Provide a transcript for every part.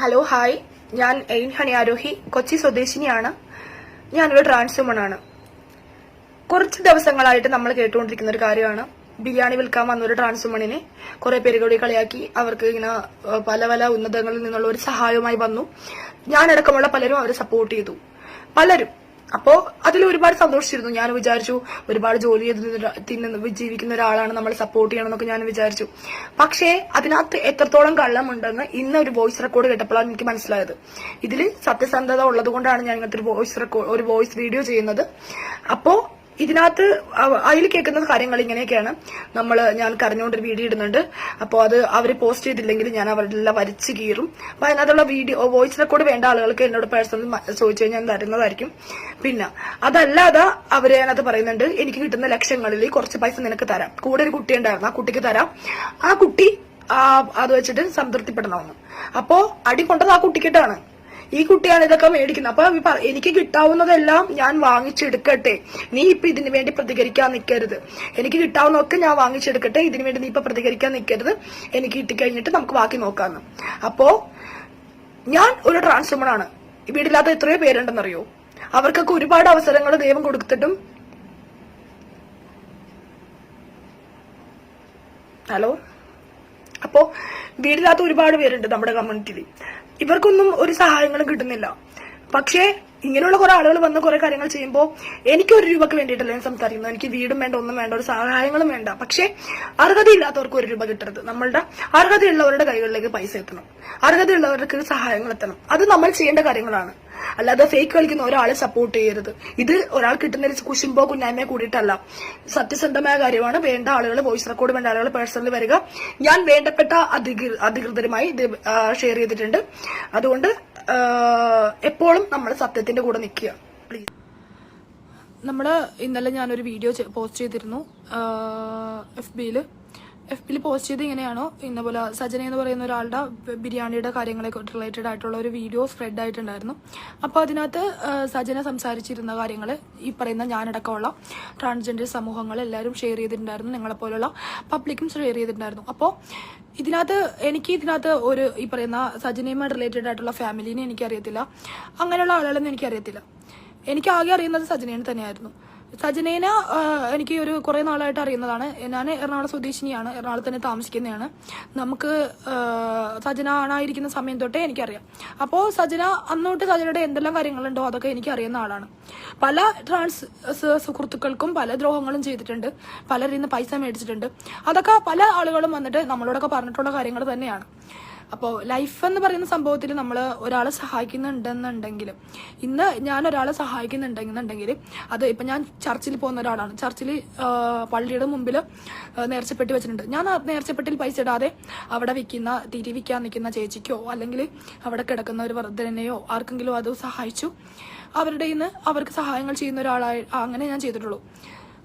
Hello hi, ഞാൻ എയിൻ honey Aarohi, Kochi സ്വദേശിനിയാണ്. ഞാനൊരു trans വുമണാണ്. കുറച്ച് ദിവസങ്ങളായിട്ട് നമ്മൾ കേട്ടുകൊണ്ടിരിക്കുന്ന ഒരു കാര്യമാണ്, ബിരിയാണി വിൽക്കാൻ വന്ന ഒരു ട്രാൻസ് വുമണിനെ കുറെ പേര് കൂടി കളിയാക്കി അവർക്ക് ഇങ്ങനെ പല പല ഉന്നതങ്ങളിൽ നിന്നുള്ള ഒരു സഹായവുമായി വന്നു. ഞാനടക്കമുള്ള പലരും അവരെ സപ്പോർട്ട് ചെയ്തു, പലരും. അപ്പോ അതിൽ ഒരുപാട് സന്തോഷിച്ചിരുന്നു. ഞാൻ വിചാരിച്ചു ഒരുപാട് ജോലി ചെയ്ത് ജീവിക്കുന്ന ഒരാളാണ്, നമ്മൾ സപ്പോർട്ട് ചെയ്യണമെന്നൊക്കെ ഞാൻ വിചാരിച്ചു. പക്ഷേ അതിനകത്ത് എത്രത്തോളം കള്ളമുണ്ടെന്ന് ഇന്ന് ഒരു വോയിസ് റെക്കോർഡ് കേട്ടപ്പോഴാണ് എനിക്ക് മനസ്സിലായത്. ഇതിൽ സത്യസന്ധത ഉള്ളത് കൊണ്ടാണ് ഞാൻ ഇങ്ങനത്തെ ഒരു വോയിസ് വീഡിയോ ചെയ്യുന്നത്. അപ്പോ ഇതിനകത്ത് അതിൽ കേൾക്കുന്ന കാര്യങ്ങൾ ഇങ്ങനെയൊക്കെയാണ്. ഞാൻ കരഞ്ഞുകൊണ്ടൊരു വീഡിയോ ഇടുന്നുണ്ട്. അപ്പോൾ അത് അവർ പോസ്റ്റ് ചെയ്തില്ലെങ്കിൽ ഞാൻ അവരെല്ലാം വരച്ച് കീറും. അപ്പൊ അതിനകത്തുള്ള വോയിസ് റെക്കോർഡ് വേണ്ട ആളുകൾക്ക് എന്നോട് പേഴ്സണൽ ചോദിച്ചു കഴിഞ്ഞാൽ ഞാൻ തരുന്നതായിരിക്കും. പിന്നെ അതല്ലാതെ അവര് അതിനകത്ത് പറയുന്നുണ്ട്, എനിക്ക് കിട്ടുന്ന ലക്ഷങ്ങളിൽ കുറച്ച് പൈസ നിനക്ക് തരാം, കൂടെ ഒരു കുട്ടി ഉണ്ടായിരുന്നു, ആ കുട്ടിക്ക് തരാം, ആ കുട്ടി അത് വെച്ചിട്ട് സംതൃപ്തിപ്പെടണമെന്ന്. അപ്പോ അടി കൊണ്ടത് ആ കുട്ടിക്കിട്ടാണ്. ഈ കുട്ടിയാണ് ഇതൊക്കെ മേടിക്കുന്നത്. അപ്പൊ എനിക്ക് കിട്ടാവുന്നതെല്ലാം ഞാൻ വാങ്ങിച്ചെടുക്കട്ടെ, നീ ഇപ്പൊ ഇതിനു വേണ്ടി പ്രതികരിക്കാൻ നിൽക്കരുത്. എനിക്ക് കിട്ടാവുന്നതൊക്കെ ഞാൻ വാങ്ങിച്ചെടുക്കട്ടെ, ഇതിനു വേണ്ടി നീ ഇപ്പൊ പ്രതികരിക്കാൻ നിൽക്കരുത്, എനിക്ക് കിട്ടിക്കഴിഞ്ഞിട്ട് നമുക്ക് ബാക്കി നോക്കാന്ന്. അപ്പോ ഞാൻ ഒരു ട്രാൻസ് വുമണാണ്. വീടില്ലാത്ത എത്രയോ പേരുണ്ടെന്നറിയോ? അവർക്കൊക്കെ ഒരുപാട് അവസരങ്ങൾ ദൈവം കൊടുത്തിട്ടും. ഹലോ, അപ്പോ വീടില്ലാത്ത ഒരുപാട് പേരുണ്ട് നമ്മുടെ കമ്മ്യൂണിറ്റിയിൽ. ഇവർക്കൊന്നും ഒരു സഹായങ്ങളും കിട്ടുന്നില്ല. പക്ഷേ ഇങ്ങനെയുള്ള കുറെ ആളുകൾ വന്ന് കുറെ കാര്യങ്ങൾ ചെയ്യുമ്പോൾ എനിക്ക് ഒരു രൂപക്ക് വേണ്ടിയിട്ടല്ല ഞാൻ സംസാരിക്കുന്നത്. എനിക്ക് വീടും വേണ്ട, ഒന്നും വേണ്ട, ഒരു സഹായങ്ങളും വേണ്ട. പക്ഷേ അർഹതയില്ലാത്തവർക്ക് ഒരു രൂപ കിട്ടരുത്. നമ്മളുടെ അർഹതയുള്ളവരുടെ കൈകളിലേക്ക് പൈസ എത്തണം, അർഹതയുള്ളവർക്ക് സഹായങ്ങൾ എത്തണം. അത് നമ്മൾ ചെയ്യേണ്ട കാര്യങ്ങളാണ്. അല്ലാതെ ഫേക്ക് കളിക്കുന്ന ഒരാളെ സപ്പോർട്ട് ചെയ്യരുത്. ഇത് ഒരാൾ കിട്ടുന്ന കുശുമ്പോ കുന്നായ്മയോ കൂടിയിട്ടല്ല, സത്യസന്ധമായ കാര്യമാണ്. വേണ്ട ആളുകൾ വോയിസ് റെക്കോർഡ് വേണ്ട ആളുകൾ പേഴ്സണലി വരിക. ഞാൻ വേണ്ടപ്പെട്ട അധികൃതരുമായി ഇത് ഷെയർ ചെയ്തിട്ടുണ്ട്. അതുകൊണ്ട് എപ്പോഴും നമ്മൾ സത്യത്തിന്റെ കൂടെ നിൽക്കുക പ്ലീസ്. ഇന്നലെ ഞാനൊരു വീഡിയോ പോസ്റ്റ് ചെയ്തിരുന്നു എഫ് ബിയിൽ പോസ്റ്റ് ചെയ്ത് ഇങ്ങനെയാണോ ഇന്ന പോലെ സജന എന്ന് പറയുന്ന ഒരാളുടെ ബിരിയാണിയുടെ കാര്യങ്ങളെ റിലേറ്റഡ് ആയിട്ടുള്ള ഒരു വീഡിയോ സ്പ്രെഡ് ആയിട്ടുണ്ടായിരുന്നു. അപ്പോൾ അതിനകത്ത് സജന സംസാരിച്ചിരുന്ന കാര്യങ്ങൾ ഈ പറയുന്ന ഞാനടക്കമുള്ള ട്രാൻസ്ജെൻഡർ സമൂഹങ്ങൾ എല്ലാവരും ഷെയർ ചെയ്തിട്ടുണ്ടായിരുന്നു, നിങ്ങളെപ്പോലുള്ള പബ്ലിക്കും ഷെയർ ചെയ്തിട്ടുണ്ടായിരുന്നു. അപ്പോൾ ഇതിനകത്ത് ഒരു ഈ പറയുന്ന സജനയുമായി റിലേറ്റഡ് ആയിട്ടുള്ള ഫാമിലിനെ എനിക്കറിയത്തില്ല, അങ്ങനെയുള്ള ആളുകളൊന്നും എനിക്കറിയത്തില്ല. എനിക്ക് ആകെ അറിയുന്നത് സജനേനെ തന്നെയായിരുന്നു. സജനേന എനിക്ക് ഒരു കുറെ നാളായിട്ട് അറിയുന്നതാണ്. ഞാൻ എറണാകുളം സ്വദേശിനിയാണ്, എറണാകുളത്ത് തന്നെ താമസിക്കുന്നതാണ്. നമുക്ക് സജന ആണായിരിക്കുന്ന സമയം തൊട്ടേ എനിക്കറിയാം. അപ്പോൾ അന്നോട്ട് സജനയുടെ എന്തെല്ലാം കാര്യങ്ങളുണ്ടോ അതൊക്കെ എനിക്ക് അറിയുന്ന ആളാണ്. പല ട്രാൻസ് സുഹൃത്തുക്കൾക്കും പല ദ്രോഹങ്ങളും ചെയ്തിട്ടുണ്ട്, പലരിൽ നിന്ന് പൈസ മേടിച്ചിട്ടുണ്ട്. അതൊക്കെ പല ആളുകളും വന്നിട്ട് നമ്മളോടൊക്കെ പറഞ്ഞിട്ടുള്ള കാര്യങ്ങൾ തന്നെയാണ്. അപ്പോൾ ലൈഫ് എന്ന് പറയുന്ന സംഭവത്തിൽ നമ്മൾ ഒരാളെ സഹായിക്കുന്നുണ്ടെന്നുണ്ടെങ്കിൽ, ഇന്ന് ഞാൻ ഒരാളെ സഹായിക്കുന്നുണ്ടെന്നുണ്ടെങ്കിൽ, അത് ഇപ്പം ഞാൻ ചർച്ചിൽ പോകുന്ന ഒരാളാണ്. ചർച്ചിൽ പള്ളിയുടെ മുമ്പിൽ നേർച്ചപ്പെട്ടി വെച്ചിട്ടുണ്ട്. ഞാൻ നേർച്ചപ്പെട്ടിയിൽ പൈസ ഇടാതെ അവിടെ തിരി വിൽക്കാൻ നിൽക്കുന്ന ചേച്ചിക്കോ അല്ലെങ്കിൽ അവിടെ കിടക്കുന്ന ഒരു വൃദ്ധനെയോ ആർക്കെങ്കിലും അത് സഹായിച്ചു, അവരുടെ ഇന്ന് അവർക്ക് സഹായങ്ങൾ ചെയ്യുന്ന ഒരാളായി അങ്ങനെ ഞാൻ ചെയ്തിട്ടുള്ളൂ.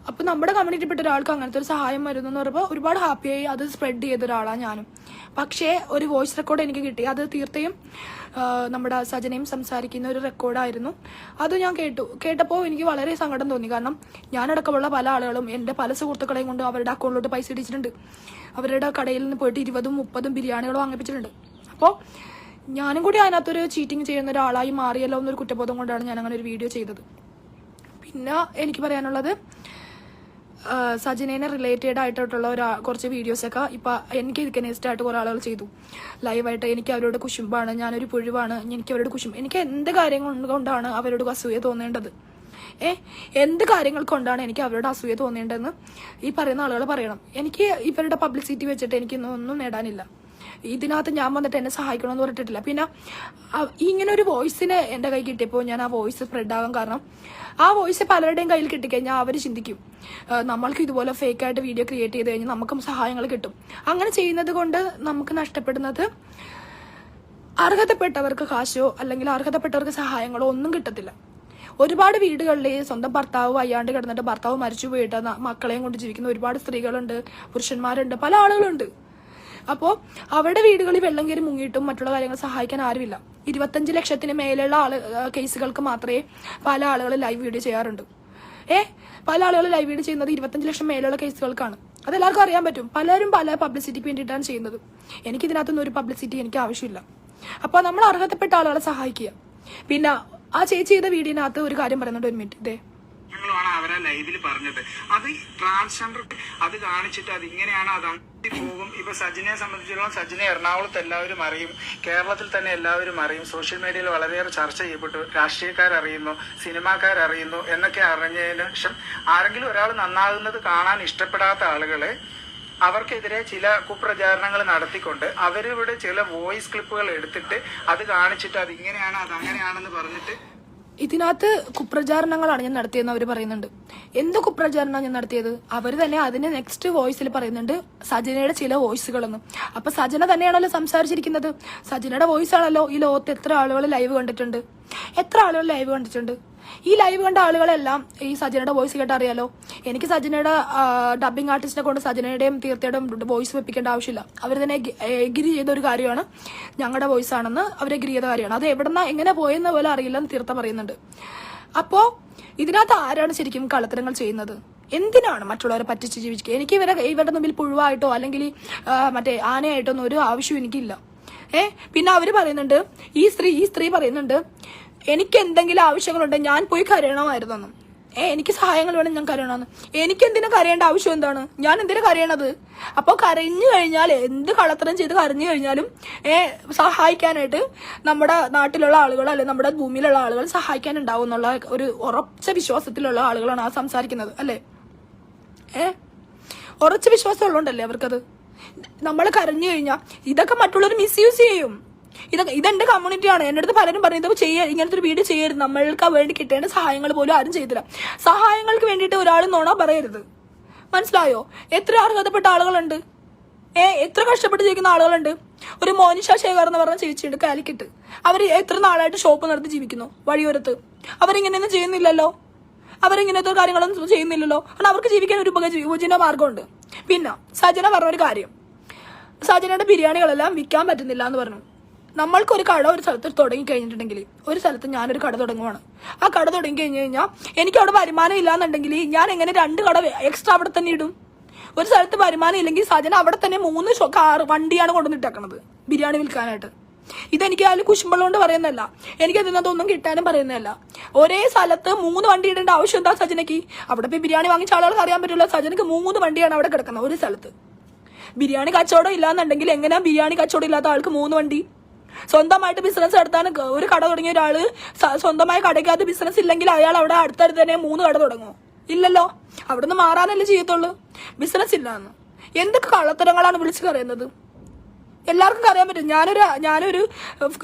അപ്പൊ നമ്മുടെ കമ്മ്യൂണിറ്റിയിൽപ്പെട്ട ഒരാൾക്ക് അങ്ങനത്തെ ഒരു സഹായം വരുന്നു എന്ന് പറയുമ്പോൾ ഒരുപാട് ഹാപ്പിയായി അത് സ്പ്രെഡ് ചെയ്ത ഒരാളാണ് ഞാനും. പക്ഷേ ഒരു വോയിസ് റെക്കോർഡ് എനിക്ക് കിട്ടി. അത് തീർച്ചയായും നമ്മുടെ സജനയും സംസാരിക്കുന്ന ഒരു റെക്കോർഡായിരുന്നു. അത് ഞാൻ കേട്ടപ്പോൾ എനിക്ക് വളരെ സങ്കടം തോന്നി. കാരണം ഞാനടക്കമുള്ള പല ആളുകളും എൻ്റെ പല സുഹൃത്തുക്കളെയും കൊണ്ട് അവരുടെ അക്കൗണ്ടിലോട്ട് പൈസ ഇടിച്ചിട്ടുണ്ട്. അവരുടെ കടയിൽ നിന്ന് പോയിട്ട് 20-30 ബിരിയാണികൾ വാങ്ങിപ്പിച്ചിട്ടുണ്ട്. അപ്പോൾ ഞാനും കൂടി അതിനകത്തൊരു ചീറ്റിംഗ് ചെയ്യുന്ന ഒരാളായി മാറിയല്ലോ എന്നൊരു കുറ്റബോധം കൊണ്ടാണ് ഞാൻ അങ്ങനെ ഒരു വീഡിയോ ചെയ്തത്. പിന്നെ എനിക്ക് പറയാനുള്ളത്, സജനേനെ റിലേറ്റഡ് ആയിട്ടുള്ള കുറച്ച് വീഡിയോസൊക്കെ ഇപ്പൊ എനിക്ക് എഗനസ്റ്റ് ആയിട്ട് കുറെ ആളുകൾ ചെയ്തു ലൈവായിട്ട്. എനിക്ക് അവരോട് കുശുമ്പാണ്, ഞാനൊരു പുഴുവാണ്, എനിക്ക് അവരോട് എനിക്ക് എന്ത് കാര്യങ്ങൾ കൊണ്ടാണ് അവരോട് അസൂയ തോന്നേണ്ടത്? എന്ത് കാര്യങ്ങൾ കൊണ്ടാണ് എനിക്ക് അവരോട് അസൂയ തോന്നേണ്ടതെന്ന് ഈ പറയുന്ന ആളുകൾ പറയണം. എനിക്ക് ഇവരുടെ പബ്ലിസിറ്റി വെച്ചിട്ട് എനിക്കൊന്നും നേടാനില്ല. ഇതിനകത്ത് ഞാൻ വന്നിട്ട് എന്നെ സഹായിക്കണമെന്ന് പറഞ്ഞിട്ടില്ല. പിന്നെ ഇങ്ങനെ ഒരു വോയിസിന് എന്റെ കൈ കിട്ടിയപ്പോൾ ഞാൻ ആ വോയിസ് സ്പ്രെഡ് ആകാൻ കാരണം, ആ വോയിസ് പലരുടെയും കയ്യിൽ കിട്ടിക്കഴിഞ്ഞാൽ അവർ ചിന്തിക്കും നമ്മൾക്ക് ഇതുപോലെ ഫേക്കായിട്ട് വീഡിയോ ക്രിയേറ്റ് ചെയ്ത് കഴിഞ്ഞാൽ നമുക്കും സഹായങ്ങൾ കിട്ടും. അങ്ങനെ ചെയ്യുന്നത് കൊണ്ട് നമുക്ക് നഷ്ടപ്പെടുന്നത് അർഹതപ്പെട്ടവർക്ക് കാശോ അല്ലെങ്കിൽ അർഹതപ്പെട്ടവർക്ക് സഹായങ്ങളോ ഒന്നും കിട്ടത്തില്ല. ഒരുപാട് വീടുകളിൽ സ്വന്തം ഭർത്താവ് വയ്യാണ്ട് കിടന്നിട്ട് ഭർത്താവ് മരിച്ചു പോയിട്ട് മക്കളെയും കൊണ്ട് ജീവിക്കുന്ന ഒരുപാട് സ്ത്രീകളുണ്ട്, പുരുഷന്മാരുണ്ട്, പല ആളുകളുണ്ട്. അപ്പോൾ അവരുടെ വീടുകളിൽ വെള്ളം കയറി മുങ്ങിയിട്ടും മറ്റുള്ള കാര്യങ്ങൾ സഹായിക്കാൻ ആരുമില്ല. 25 ലക്ഷത്തിന് മേലുള്ള കേസുകൾക്ക് മാത്രമേ പല ആളുകൾ ലൈവ് വീഡിയോ ചെയ്യാറുണ്ട്. പല ആളുകൾ ലൈവ് വീഡിയോ ചെയ്യുന്നത് 25 ലക്ഷം മേലുള്ള കേസുകൾക്കാണ്. അതെല്ലാവർക്കും അറിയാൻ പറ്റും. പലരും പല പബ്ലിസിറ്റിക്ക് വേണ്ടിയിട്ടാണ് ചെയ്യുന്നത്. എനിക്കിതിനകത്തൊന്നും ഒരു പബ്ലിസിറ്റി എനിക്ക് ആവശ്യമില്ല. അപ്പൊ നമ്മൾ അർഹതപ്പെട്ട ആളുകളെ സഹായിക്കുക. പിന്നെ ആ ചേച്ചി ചെയ്ത വീഡിയോനകത്ത് ഒരു കാര്യം പറയുന്നുണ്ട്, ഒരു മിനിറ്റ്. ഇതേ ാണ് അവരെ ലൈവിൽ പറഞ്ഞത്. അത് ട്രാൻസ്ജെൻഡർ അത് കാണിച്ചിട്ട് അത് ഇങ്ങനെയാണ്, അത് അങ്ങനെ പോകും. ഇപ്പൊ സജിനെ സംബന്ധിച്ചിടത്തോളം സജിനെ എറണാകുളത്ത് എല്ലാവരും അറിയും, കേരളത്തിൽ തന്നെ എല്ലാവരും അറിയും, സോഷ്യൽ മീഡിയയിൽ വളരെയേറെ ചർച്ച ചെയ്യപ്പെട്ടു, രാഷ്ട്രീയക്കാരറിയുന്നു, സിനിമാക്കാരറിയുന്നു എന്നൊക്കെ അറിഞ്ഞതിന് ശേഷം ആരെങ്കിലും ഒരാൾ നന്നാകുന്നത് കാണാൻ ഇഷ്ടപ്പെടാത്ത ആളുകളെ അവർക്കെതിരെ ചില കുപ്രചാരണങ്ങൾ നടത്തിക്കൊണ്ട് അവരിവിടെ ചില വോയിസ് ക്ലിപ്പുകൾ എടുത്തിട്ട് അത് കാണിച്ചിട്ട് അത് ഇങ്ങനെയാണ് അത് അങ്ങനെയാണെന്ന് പറഞ്ഞിട്ട് ഇതിനകത്ത് കുപ്രചാരണങ്ങളാണ് ഞാൻ നടത്തിയെന്ന് അവർ പറയുന്നുണ്ട്. എന്ത് കുപ്രചാരണമാണ് ഞാൻ നടത്തിയത്? അവർ തന്നെ അതിന്റെ നെക്സ്റ്റ് വോയിസിൽ പറയുന്നുണ്ട് സജനയുടെ ചില വോയിസുകളൊന്നും. അപ്പൊ സജന തന്നെയാണല്ലോ സംസാരിച്ചിരിക്കുന്നത്. സജനയുടെ വോയിസ് ആണല്ലോ ഈ ലോകത്ത് എത്ര ആളുകൾ ലൈവ് കണ്ടിട്ടുണ്ട്, എത്ര ആളുകൾ ലൈവ് കണ്ടിട്ടുണ്ട്. ഈ ലൈവ് കണ്ട ആളുകളെല്ലാം ഈ സജനയുടെ വോയിസ് കേട്ട് അറിയാലോ. എനിക്ക് സജനയുടെ ഡബിങ് ആർട്ടിസ്റ്റിനെ കൊണ്ട് സജനയുടെയും തീർത്ഥയുടെയും വോയിസ് വെപ്പിക്കേണ്ട ആവശ്യമില്ല. അവർ തന്നെ എഗ്രി ചെയ്ത ഒരു കാര്യമാണ്, ഞങ്ങളുടെ വോയിസ് ആണെന്ന് അവർ എഗ്രി ചെയ്ത കാര്യമാണ്. അത് എവിടെന്നാ എങ്ങനെ പോയെന്ന് പോലും അറിയില്ലെന്ന് തീർത്ഥ പറയുന്നുണ്ട്. അപ്പോ ഇതിനകത്ത് ആരാണ് ശരിക്കും കള്ളത്തരങ്ങൾ ചെയ്യുന്നത്? എന്തിനാണ് മറ്റുള്ളവരെ പറ്റിച്ച് ജീവിക്കുക? എനിക്ക് ഇവരുടെ മുമ്പിൽ പുഴുവായിട്ടോ അല്ലെങ്കിൽ മറ്റേ ആനയായിട്ടോ ഒന്നും ഒരു ആവശ്യം എനിക്കില്ല. പിന്നെ അവര് പറയുന്നുണ്ട്, ഈ സ്ത്രീ പറയുന്നുണ്ട്, എനിക്ക് എന്തെങ്കിലും ആവശ്യങ്ങളുണ്ട് ഞാൻ പോയി കരയണമായിരുന്നെന്നും. എനിക്ക് സഹായങ്ങൾ വേണം, ഞാൻ കരയണമെന്ന്. എനിക്ക് എന്തിനാ കരയേണ്ട ആവശ്യം എന്താണ്? ഞാൻ എന്തിനാ കരയണത്? അപ്പൊ കരഞ്ഞു കഴിഞ്ഞാൽ, എന്ത് കള്ളത്തരം ചെയ്ത് കരഞ്ഞു കഴിഞ്ഞാലും സഹായിക്കാനായിട്ട് നമ്മുടെ നാട്ടിലുള്ള ആളുകൾ അല്ലെങ്കിൽ നമ്മുടെ ഭൂമിയിലുള്ള ആളുകൾ സഹായിക്കാനുണ്ടാവും എന്നുള്ള ഒരു ഉറച്ച വിശ്വാസത്തിലുള്ള ആളുകളാണ് ആ സംസാരിക്കുന്നത്, അല്ലേ? ഉറച്ച വിശ്വാസം ഉള്ളതുകൊണ്ടല്ലേ അവർക്കത്. നമ്മൾ കരഞ്ഞു കഴിഞ്ഞാൽ ഇതൊക്കെ മറ്റുള്ളവർ മിസ്യൂസ് ചെയ്യും. ഇതെന്റെ കമ്മ്യൂണിറ്റിയാണ്. എന്റെ അടുത്ത് പലരും പറയുന്നത് ഇങ്ങനത്തെ ഒരു വീഡിയോ ചെയ്യരുത്, നമ്മൾക്ക് വേണ്ടി കിട്ടേണ്ട സഹായങ്ങൾ പോലും ആരും ചെയ്തില്ല. സഹായങ്ങൾക്ക് വേണ്ടിയിട്ട് ഒരാൾ നുണ പറയരുത്, മനസ്സിലായോ? എത്ര അർഹതപ്പെട്ട ആളുകളുണ്ട്, എത്ര കഷ്ടപ്പെട്ട് ജീവിക്കുന്ന ആളുകളുണ്ട്. ഒരു മോനിഷ ശേഖർ എന്ന് പറഞ്ഞ ചേച്ചിയുണ്ട് കാലിക്കറ്റ്. അവർ എത്ര നാളായിട്ട് ഷോപ്പ് നടത്തി ജീവിക്കുന്നു വഴിയോരത്ത്. അവരിങ്ങനെയൊന്നും ചെയ്യുന്നില്ലല്ലോ, അവരിങ്ങനത്തെ കാര്യങ്ങളൊന്നും ചെയ്യുന്നില്ലല്ലോ. കാരണം അവർക്ക് ജീവിക്കാൻ ഒരു ഉപജീവന മാർഗമുണ്ട്. പിന്നെ സജന പറഞ്ഞൊരു കാര്യം, സജനയുടെ ബിരിയാണികളെല്ലാം വിൽക്കാൻ പറ്റുന്നില്ല എന്ന് പറഞ്ഞു. നമ്മൾക്ക് ഒരു കട ഒരു സ്ഥലത്ത് തുടങ്ങി കഴിഞ്ഞിട്ടുണ്ടെങ്കിൽ, ഒരു സ്ഥലത്ത് ഞാനൊരു കട തുടങ്ങുവാണ്, ആ കട തുടങ്ങി കഴിഞ്ഞ് കഴിഞ്ഞാൽ എനിക്ക് അവിടെ വരുമാനം ഇല്ലാന്നുണ്ടെങ്കിൽ ഞാൻ എങ്ങനെ 2 കട എക്സ്ട്രാ അവിടെ തന്നെ ഇടും? ഒരു സ്ഥലത്ത് വരുമാനം ഇല്ലെങ്കിൽ സജന അവിടെ തന്നെ 3 വണ്ടിയാണ് കൊണ്ടുവന്നിട്ടേക്കണത് ബിരിയാണി വിൽക്കാനായിട്ട്. ഇതെനിക്ക് അതിൽ കുശുമ്പുള്ളതുകൊണ്ട് പറയുന്നതല്ല, എനിക്ക് അതിനകത്തൊന്നും കിട്ടാനും പറയുന്നതല്ല. ഒരേ സ്ഥലത്ത് 3 വണ്ടി ഇടേണ്ട ആവശ്യം എന്താ സജനയ്ക്ക്? അവിടെ പോയി ബിരിയാണി വാങ്ങിച്ച ആളുകൾക്ക് അറിയാൻ പറ്റില്ല, സജനക്ക് 3 വണ്ടിയാണ് അവിടെ കിടക്കുന്നത് ഒരു സ്ഥലത്ത്. ബിരിയാണി കച്ചവടം ഇല്ലാന്നുണ്ടെങ്കിൽ എങ്ങനെയാ ബിരിയാണി കച്ചവടം ഇല്ലാത്ത ആൾക്ക് 3 വണ്ടി? സ്വന്തമായിട്ട് ബിസിനസ് നടത്താൻ ഒരു കട തുടങ്ങിയ ഒരാള് സ്വന്തമായി കടയ്ക്കകത്ത് ബിസിനസ് ഇല്ലെങ്കിൽ അയാൾ അവിടെ അടുത്തടുത്ത് തന്നെ 3 കട തുടങ്ങുമോ? ഇല്ലല്ലോ. അവിടുന്ന് മാറാനല്ലേ ചെയ്യത്തുള്ളൂ. ബിസിനസ് ഇല്ലാന്ന് എന്തൊക്കെ കള്ളത്തരങ്ങളാണ് വിളിച്ചു പറയുന്നത്? എല്ലാവർക്കും അറിയാൻ പറ്റും. ഞാനൊരു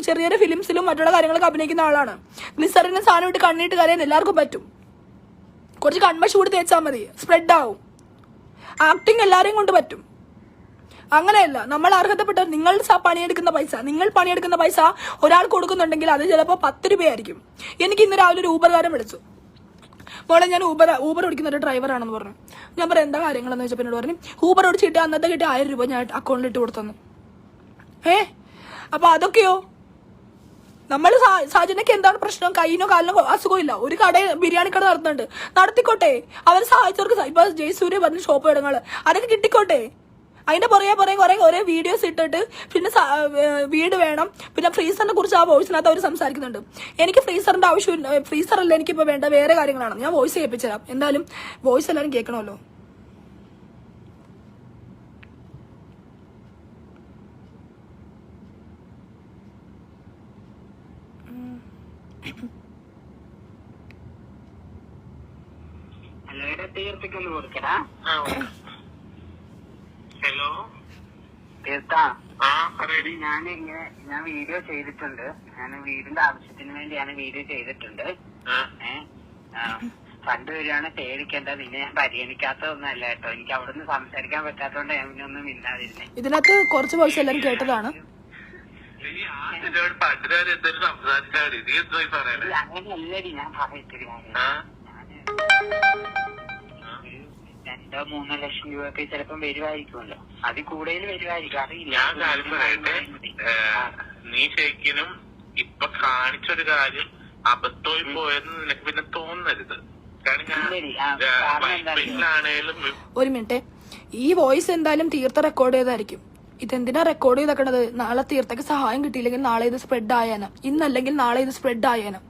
ചെറിയൊരു ഫിലിംസിലും മറ്റുള്ള കാര്യങ്ങളൊക്കെ അഭിനയിക്കുന്ന ആളാണ്. ഗ്ലിസറിന് സാധനം ഇട്ട് കണ്ണിട്ട് കരയാൻ എല്ലാവർക്കും പറ്റും. കുറച്ച് കൺമഷി കൂടി തേച്ചാൽ മതി, സ്പ്രെഡ് ആവും. ആക്ടിങ് എല്ലാരെയും കൊണ്ട് പറ്റും. അങ്ങനെയല്ല, നമ്മൾ അർഹതപ്പെട്ട നിങ്ങൾ പണിയെടുക്കുന്ന പൈസ ഒരാൾ കൊടുക്കുന്നുണ്ടെങ്കിൽ അത് ചിലപ്പോൾ 10 രൂപയായിരിക്കും. എനിക്ക് ഇന്ന് രാവിലെ ഒരു ഊബർകാരൻ വിളിച്ചു, മോളെ ഞാൻ ഊബർ ഓടിക്കുന്ന ഒരു ഡ്രൈവറാണെന്ന് പറഞ്ഞു. ഞാൻ പറയാം എന്താ കാര്യങ്ങളെന്ന് വെച്ചപ്പോൾ എന്നോട് പറഞ്ഞു, ഊബർ ഓടിച്ചിട്ട് അന്നത്തെ കിട്ടിയ 1000 രൂപ ഞാൻ അക്കൗണ്ടിൽ ഇട്ട് കൊടുത്തെന്ന്. അപ്പൊ അതൊക്കെയോ? നമ്മൾ സാജനയ്ക്ക് എന്താണ് പ്രശ്നം? കൈയിനോ കാലിനോ അസുഖമില്ല, ഒരു ബിരിയാണി കട നടത്തുന്നുണ്ട്, നടത്തിക്കോട്ടെ. അവർ സഹായിച്ചവർക്ക് ഇപ്പൊ ജയസൂര്യ പറഞ്ഞ ഷോപ്പ് ഇടങ്ങൾ അതൊക്കെ കിട്ടിക്കോട്ടെ. അതിന്റെ പുറകെ കുറെ വീഡിയോസ് ഇട്ടിട്ട് പിന്നെ വീട് വേണം, പിന്നെ ഫ്രീസറിനെ കുറിച്ച് ആ വോയിസിനകത്ത് അവർ സംസാരിക്കുന്നുണ്ട്. എനിക്ക് ഫ്രീസറിന്റെ ആവശ്യം, ഫ്രീസറല്ല എനിക്കിപ്പോ വേണ്ട, വേറെ കാര്യങ്ങളാണ്. ഞാൻ വോയിസ് കേൾപ്പിച്ചു തരാം. എന്തായാലും വോയിസ് എല്ലാവരും കേൾക്കണമല്ലോ. ഹലോ തീർത്ത, ഞാൻ വീഡിയോ ചെയ്തിട്ടുണ്ട്. ഞാൻ വീടിന്റെ ആവശ്യത്തിന് വേണ്ടിയാണ് വീഡിയോ ചെയ്തിട്ടുണ്ട്. ഫണ്ട് വരികയാണ്, പേടിക്കേണ്ട. നിന്നെ ഞാൻ പരിഗണിക്കാത്തതൊന്നല്ല കേട്ടോ. എനിക്ക് അവിടുന്ന് സംസാരിക്കാൻ പറ്റാത്തതുകൊണ്ട് ഞാൻ പിന്നെ ഒന്നും ഇല്ലാതിരുന്നേ. ഇതിനകത്ത് കുറച്ച് വോയിസ് എല്ലാവരും കേട്ടതാണ്. അങ്ങനെയല്ലടി ഞാൻ പറയത്തില്ല. 2-3 ലക്ഷം രൂപയൊക്കെ ചിലപ്പം വരുമായിരിക്കുമല്ലോ, അതിൽ കൂടുതൽ വരുമായിരിക്കും, അറിയില്ല. ഞാൻ കാര്യം പറയട്ടെ, നീ ശരിക്കും ഇപ്പൊ കാണിച്ചൊരു കാര്യം അബദ്ധമായി പോയെന്ന് നിനക്ക് പിന്നെ തോന്നരുത്. ഒരു മിനിറ്റ്, ഈ വോയിസ് എന്തായാലും തീർത്ത റെക്കോർഡ് ചെയ്തായിരിക്കും. ഇതെന്തിനാ റെക്കോർഡ് ചെയ്തേക്കണത്? നാളെ തീർത്ഥയ്ക്ക് സഹായം കിട്ടിയില്ലെങ്കിൽ നാളെ ഇത് സ്പ്രെഡ് ആയാനും, ഇന്നല്ലെങ്കിൽ നാളെ ഇത് സ്പ്രെഡ് ആയാനും.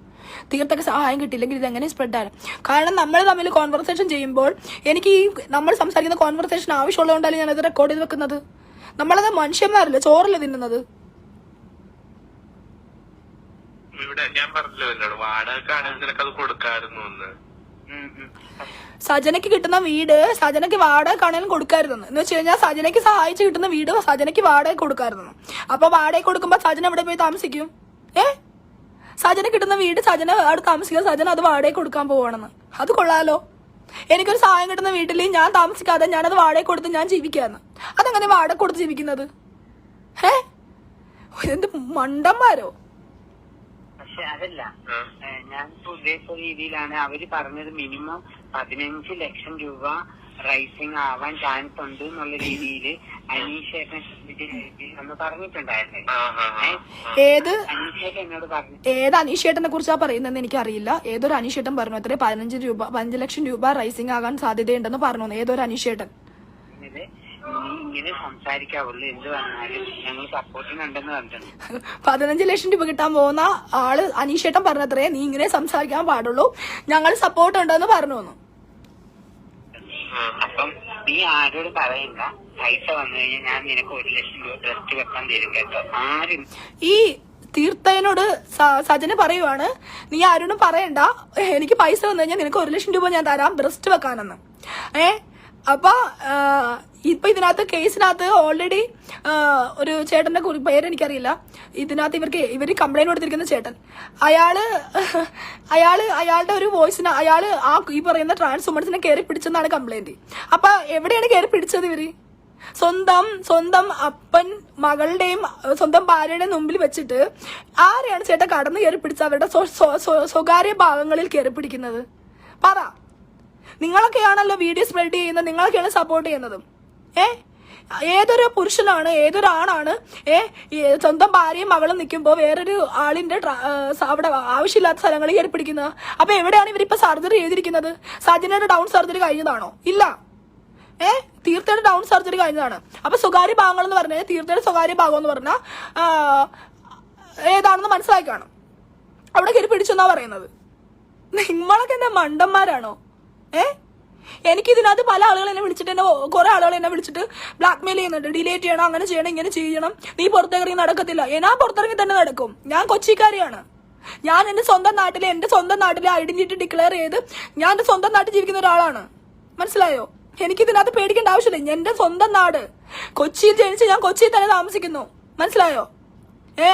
തീർത്ഥയ്ക്ക് സഹായം കിട്ടിയില്ലെങ്കിൽ ഇതെങ്ങനെ സ്പ്രെഡ് ആയാലും. കാരണം നമ്മൾ തമ്മിൽ കോൺവെർസേഷൻ ചെയ്യുമ്പോൾ എനിക്ക് ഈ നമ്മൾ സംസാരിക്കുന്ന കോൺവെർസേഷൻ ആവശ്യമുള്ളതുകൊണ്ടല്ലേ ഞാനത് റെക്കോർഡ് ചെയ്ത് വെക്കുന്നത്. നമ്മളത് മനുഷ്യന്മാരല്ലേ, ചോറല്ലേ തിന്നുന്നത്. ഇവിടെ ഞാൻ പറഞ്ഞല്ലോ എന്നോട് വാടകക്കാണെങ്കിൽ നിനക്കത് കൊടുക്കാമായിരുന്നു എന്ന്. സജനയ്ക്ക് കിട്ടുന്ന വീട് സജനയ്ക്ക് വാടകക്കാണെങ്കിലും കൊടുക്കാരുതെന്ന്. എന്ന് വെച്ച് കഴിഞ്ഞാൽ സജനയ്ക്ക് സഹായിച്ച് കിട്ടുന്ന വീട് സജനയ്ക്ക് വാടക കൊടുക്കാരുതെന്ന്. അപ്പൊ വാടക കൊടുക്കുമ്പോ സജന എവിടെ പോയി താമസിക്കും? സജന കിട്ടുന്ന വീട് സജന അവിടെ താമസിക്കുക, സജന അത് വാടക കൊടുക്കാൻ പോവാണെന്ന്. അത് കൊള്ളാലോ. എനിക്കൊരു സഹായം കിട്ടുന്ന വീട്ടിൽ ഞാൻ താമസിക്കാതെ ഞാനത് വാടക കൊടുത്ത് ഞാൻ ജീവിക്കാന്ന്. അതങ്ങനെ വാടക കൊടുത്ത് ജീവിക്കുന്നത്? എന്ത് മണ്ടന്മാരോ. പക്ഷെ അതല്ല, ഞാൻ ഉദ്ദേശിച്ച രീതിയിലാണ് അവര് പറഞ്ഞത്. മിനിമം 15 ലക്ഷം രൂപ റൈസിംഗ് ആവാൻ ചാൻസ് ഉണ്ട് എന്നുള്ള രീതിയിൽ അനീഷേട്ടൻ എന്ന് പറഞ്ഞിട്ടുണ്ടായിരുന്നു. അനീഷേട്ടൻ എന്നോട് പറഞ്ഞു. ഏത് അനീഷേട്ടനെ കുറിച്ചാ പറയുന്നതെന്ന് എനിക്കറിയില്ല. ഏതൊരു അനീഷേട്ടൻ പറഞ്ഞു അത്രേ 15 ലക്ഷം രൂപ റൈസിംഗ് ആകാൻ സാധ്യതയുണ്ടെന്ന് പറഞ്ഞു. ഏതൊരു അനീഷേട്ടൻ. നീ ഇങ്ങനെ സംസാരിക്കാവുള്ളൂ, എന്ത് പറഞ്ഞാലും ഞങ്ങൾ സപ്പോർട്ടിനുണ്ടെന്ന് പറഞ്ഞിട്ടുണ്ട്. 15 ലക്ഷം രൂപ കിട്ടാൻ പോകുന്ന ആള് അനീഷേട്ടൻ പറഞ്ഞത്രേ നീ ഇങ്ങനെ സംസാരിക്കാൻ പാടുള്ളൂ, ഞങ്ങൾ സപ്പോർട്ട് ഉണ്ടെന്ന് പറഞ്ഞു. അപ്പം നീ ആരോട് പറയണ്ട, പൈസ വന്നു കഴിഞ്ഞാൽ ഞാൻ നിനക്ക് 1 ലക്ഷം രൂപ ട്രസ്റ്റ് വെക്കാൻ തരും കേട്ടോ. ആരും ഈ തീർത്ഥനോട് സജന പറയുവാണ്, നീ ആരോടും പറയണ്ട, എനിക്ക് പൈസ വന്നു കഴിഞ്ഞാൽ നിനക്ക് 1 ലക്ഷം രൂപ ഞാൻ തരാം ബ്രസ്റ്റ് വെക്കാനെന്ന്. അപ്പൊ ഇപ്പൊ ഇതിനകത്ത് കേസിനകത്ത് ഓൾറെഡി ഒരു ചേട്ടന്റെ പേര് എനിക്കറിയില്ല. ഇതിനകത്ത് ഇവര് കംപ്ലൈന്റ് കൊടുത്തിരിക്കുന്ന ചേട്ടൻ, അയാളുടെ ഒരു വോയിസിന് അയാള് ഈ പറയുന്ന ട്രാൻസ് വുമൻസിനെ കയറി പിടിച്ചെന്നാണ് കംപ്ലൈന്റ്. അപ്പൊ എവിടെയാണ് കയറി പിടിച്ചത് ഇവര്? സ്വന്തം അപ്പൻ മകളുടെയും സ്വന്തം ഭാര്യയുടെയും മുമ്പിൽ വെച്ചിട്ട് ആരെയാണ് ചേട്ടൻ കടന്നു കയറി പിടിച്ചത്? അവരുടെ സ്വകാര്യ ഭാഗങ്ങളിൽ കയറി പിടിക്കുന്നത്? പറ. നിങ്ങളൊക്കെയാണല്ലോ വീഡിയോ സ്പ്രെഡ് ചെയ്യുന്നത്, നിങ്ങളൊക്കെയാണ് സപ്പോർട്ട് ചെയ്യുന്നതും. ഏതൊരു പുരുഷനാണ്, ഏതൊരാണാണ് സ്വന്തം ഭാര്യയും മകളും നിൽക്കുമ്പോൾ വേറൊരു ആളിന്റെ അവിടെ ആവശ്യമില്ലാത്ത സ്ഥലങ്ങളിൽ കയറി പിടിക്കുന്നത്? അപ്പൊ എവിടെയാണ് ഇവരിപ്പോ സർജറി ചെയ്തിരിക്കുന്നത്? സജനയുടെ ഡൗൺ സർജറി കഴിഞ്ഞതാണോ? ഇല്ല. തീർത്ഥയുടെ ഡൗൺ സർജറി കഴിഞ്ഞതാണ്. അപ്പൊ സ്വകാര്യ ഭാഗങ്ങൾ എന്ന് പറഞ്ഞാൽ തീർത്ഥയുടെ സ്വകാര്യ ഭാഗം എന്ന് പറഞ്ഞാൽ ഏതാണെന്ന് മനസ്സിലാക്കി കാണും. അവിടെ കയറി പിടിച്ചെന്നാ പറയുന്നത്. നിങ്ങളൊക്കെ എന്താ മണ്ടന്മാരാണോ? എനിക്കിതിനകത്ത് പല ആളുകൾ എന്നെ വിളിച്ചിട്ട് കുറെ ആളുകൾ എന്നെ വിളിച്ചിട്ട് ബ്ലാക്ക്മെയിൽ ചെയ്യുന്നുണ്ട്. ഡിലേറ്റ് ചെയ്യണം, അങ്ങനെ ചെയ്യണം, ഇങ്ങനെ ചെയ്യണം, നീ പുറത്തിറങ്ങി നടക്കത്തില്ല. ഞാൻ പുറത്തിറങ്ങി തന്നെ നടക്കും. ഞാൻ കൊച്ചിക്കാരിയാണ്. ഞാൻ എന്റെ സ്വന്തം നാട്ടിലെ ഐഡന്റിറ്റി ഡിക്ലെയർ ചെയ്ത് ഞാൻ എന്റെ സ്വന്തം നാട്ടിൽ ജീവിക്കുന്ന ഒരാളാണ്. മനസ്സിലായോ? എനിക്കിതിനകത്ത് പേടിക്കേണ്ട ആവശ്യമില്ല. എന്റെ സ്വന്തം നാട് കൊച്ചിയിൽ ജനിച്ച് ഞാൻ കൊച്ചിയിൽ തന്നെ താമസിക്കുന്നു. മനസ്സിലായോ?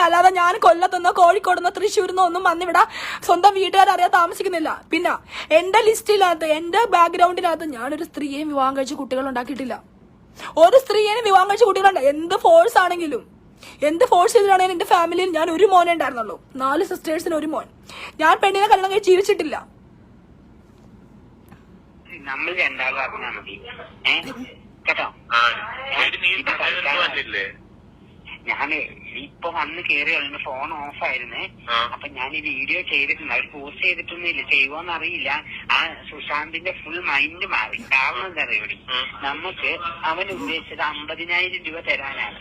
അല്ലാതെ ഞാൻ കൊല്ലത്തുനിന്നോ കോഴിക്കോടുന്നോ തൃശ്ശൂരിന്നോ ഒന്നും വന്നിവിടെ സ്വന്തം വീട്ടുകാരറിയാതെ താമസിക്കുന്നില്ല. പിന്നെ എന്റെ ലിസ്റ്റിനകത്ത്, എന്റെ ബാക്ക്ഗ്രൗണ്ടിനകത്ത് ഞാനൊരു സ്ത്രീയെയും വിവാഹം കഴിച്ച് കുട്ടികൾ ഉണ്ടാക്കിയിട്ടില്ല. ഒരു സ്ത്രീയെയും വിവാഹം കഴിച്ച കുട്ടികളുണ്ട്. എന്ത് ഫോഴ്സ് ആണെങ്കിലും, എന്ത് ഫോഴ്സ് ചെയ്തിട്ടാണെങ്കിലും എന്റെ ഫാമിലിയിൽ ഞാൻ ഒരു മോനെ ഉണ്ടായിരുന്നുള്ളൂ. 4 സിസ്റ്റേഴ്സിന് ഒരു മോൻ. ഞാൻ പെണ്ണിനെ കല്യാണം കഴിച്ച് ജീവിച്ചിട്ടില്ല. നമ്മൾ രണ്ടാളും അറിഞ്ഞാൽ മതി കേട്ടോ. ഞാൻ ഇപ്പൊ വന്ന് കയറി ഫോൺ ഓഫ് ആയിരുന്നേ. അപ്പൊ ഞാൻ ഈ വീഡിയോ ചെയ്തിട്ടുണ്ട്. അവർ പോസ്റ്റ് ചെയ്തിട്ടൊന്നുമില്ല, ചെയ്യുവോന്ന് അറിയില്ല. ആ സുശാന്തിന്റെ ഫുൾ മൈൻഡ് മാറി. കാരണം എന്താ അറിയൂടി, നമുക്ക് അവൻ ഉദ്ദേശിച്ചത് 50,000 രൂപ തരാനാണ്.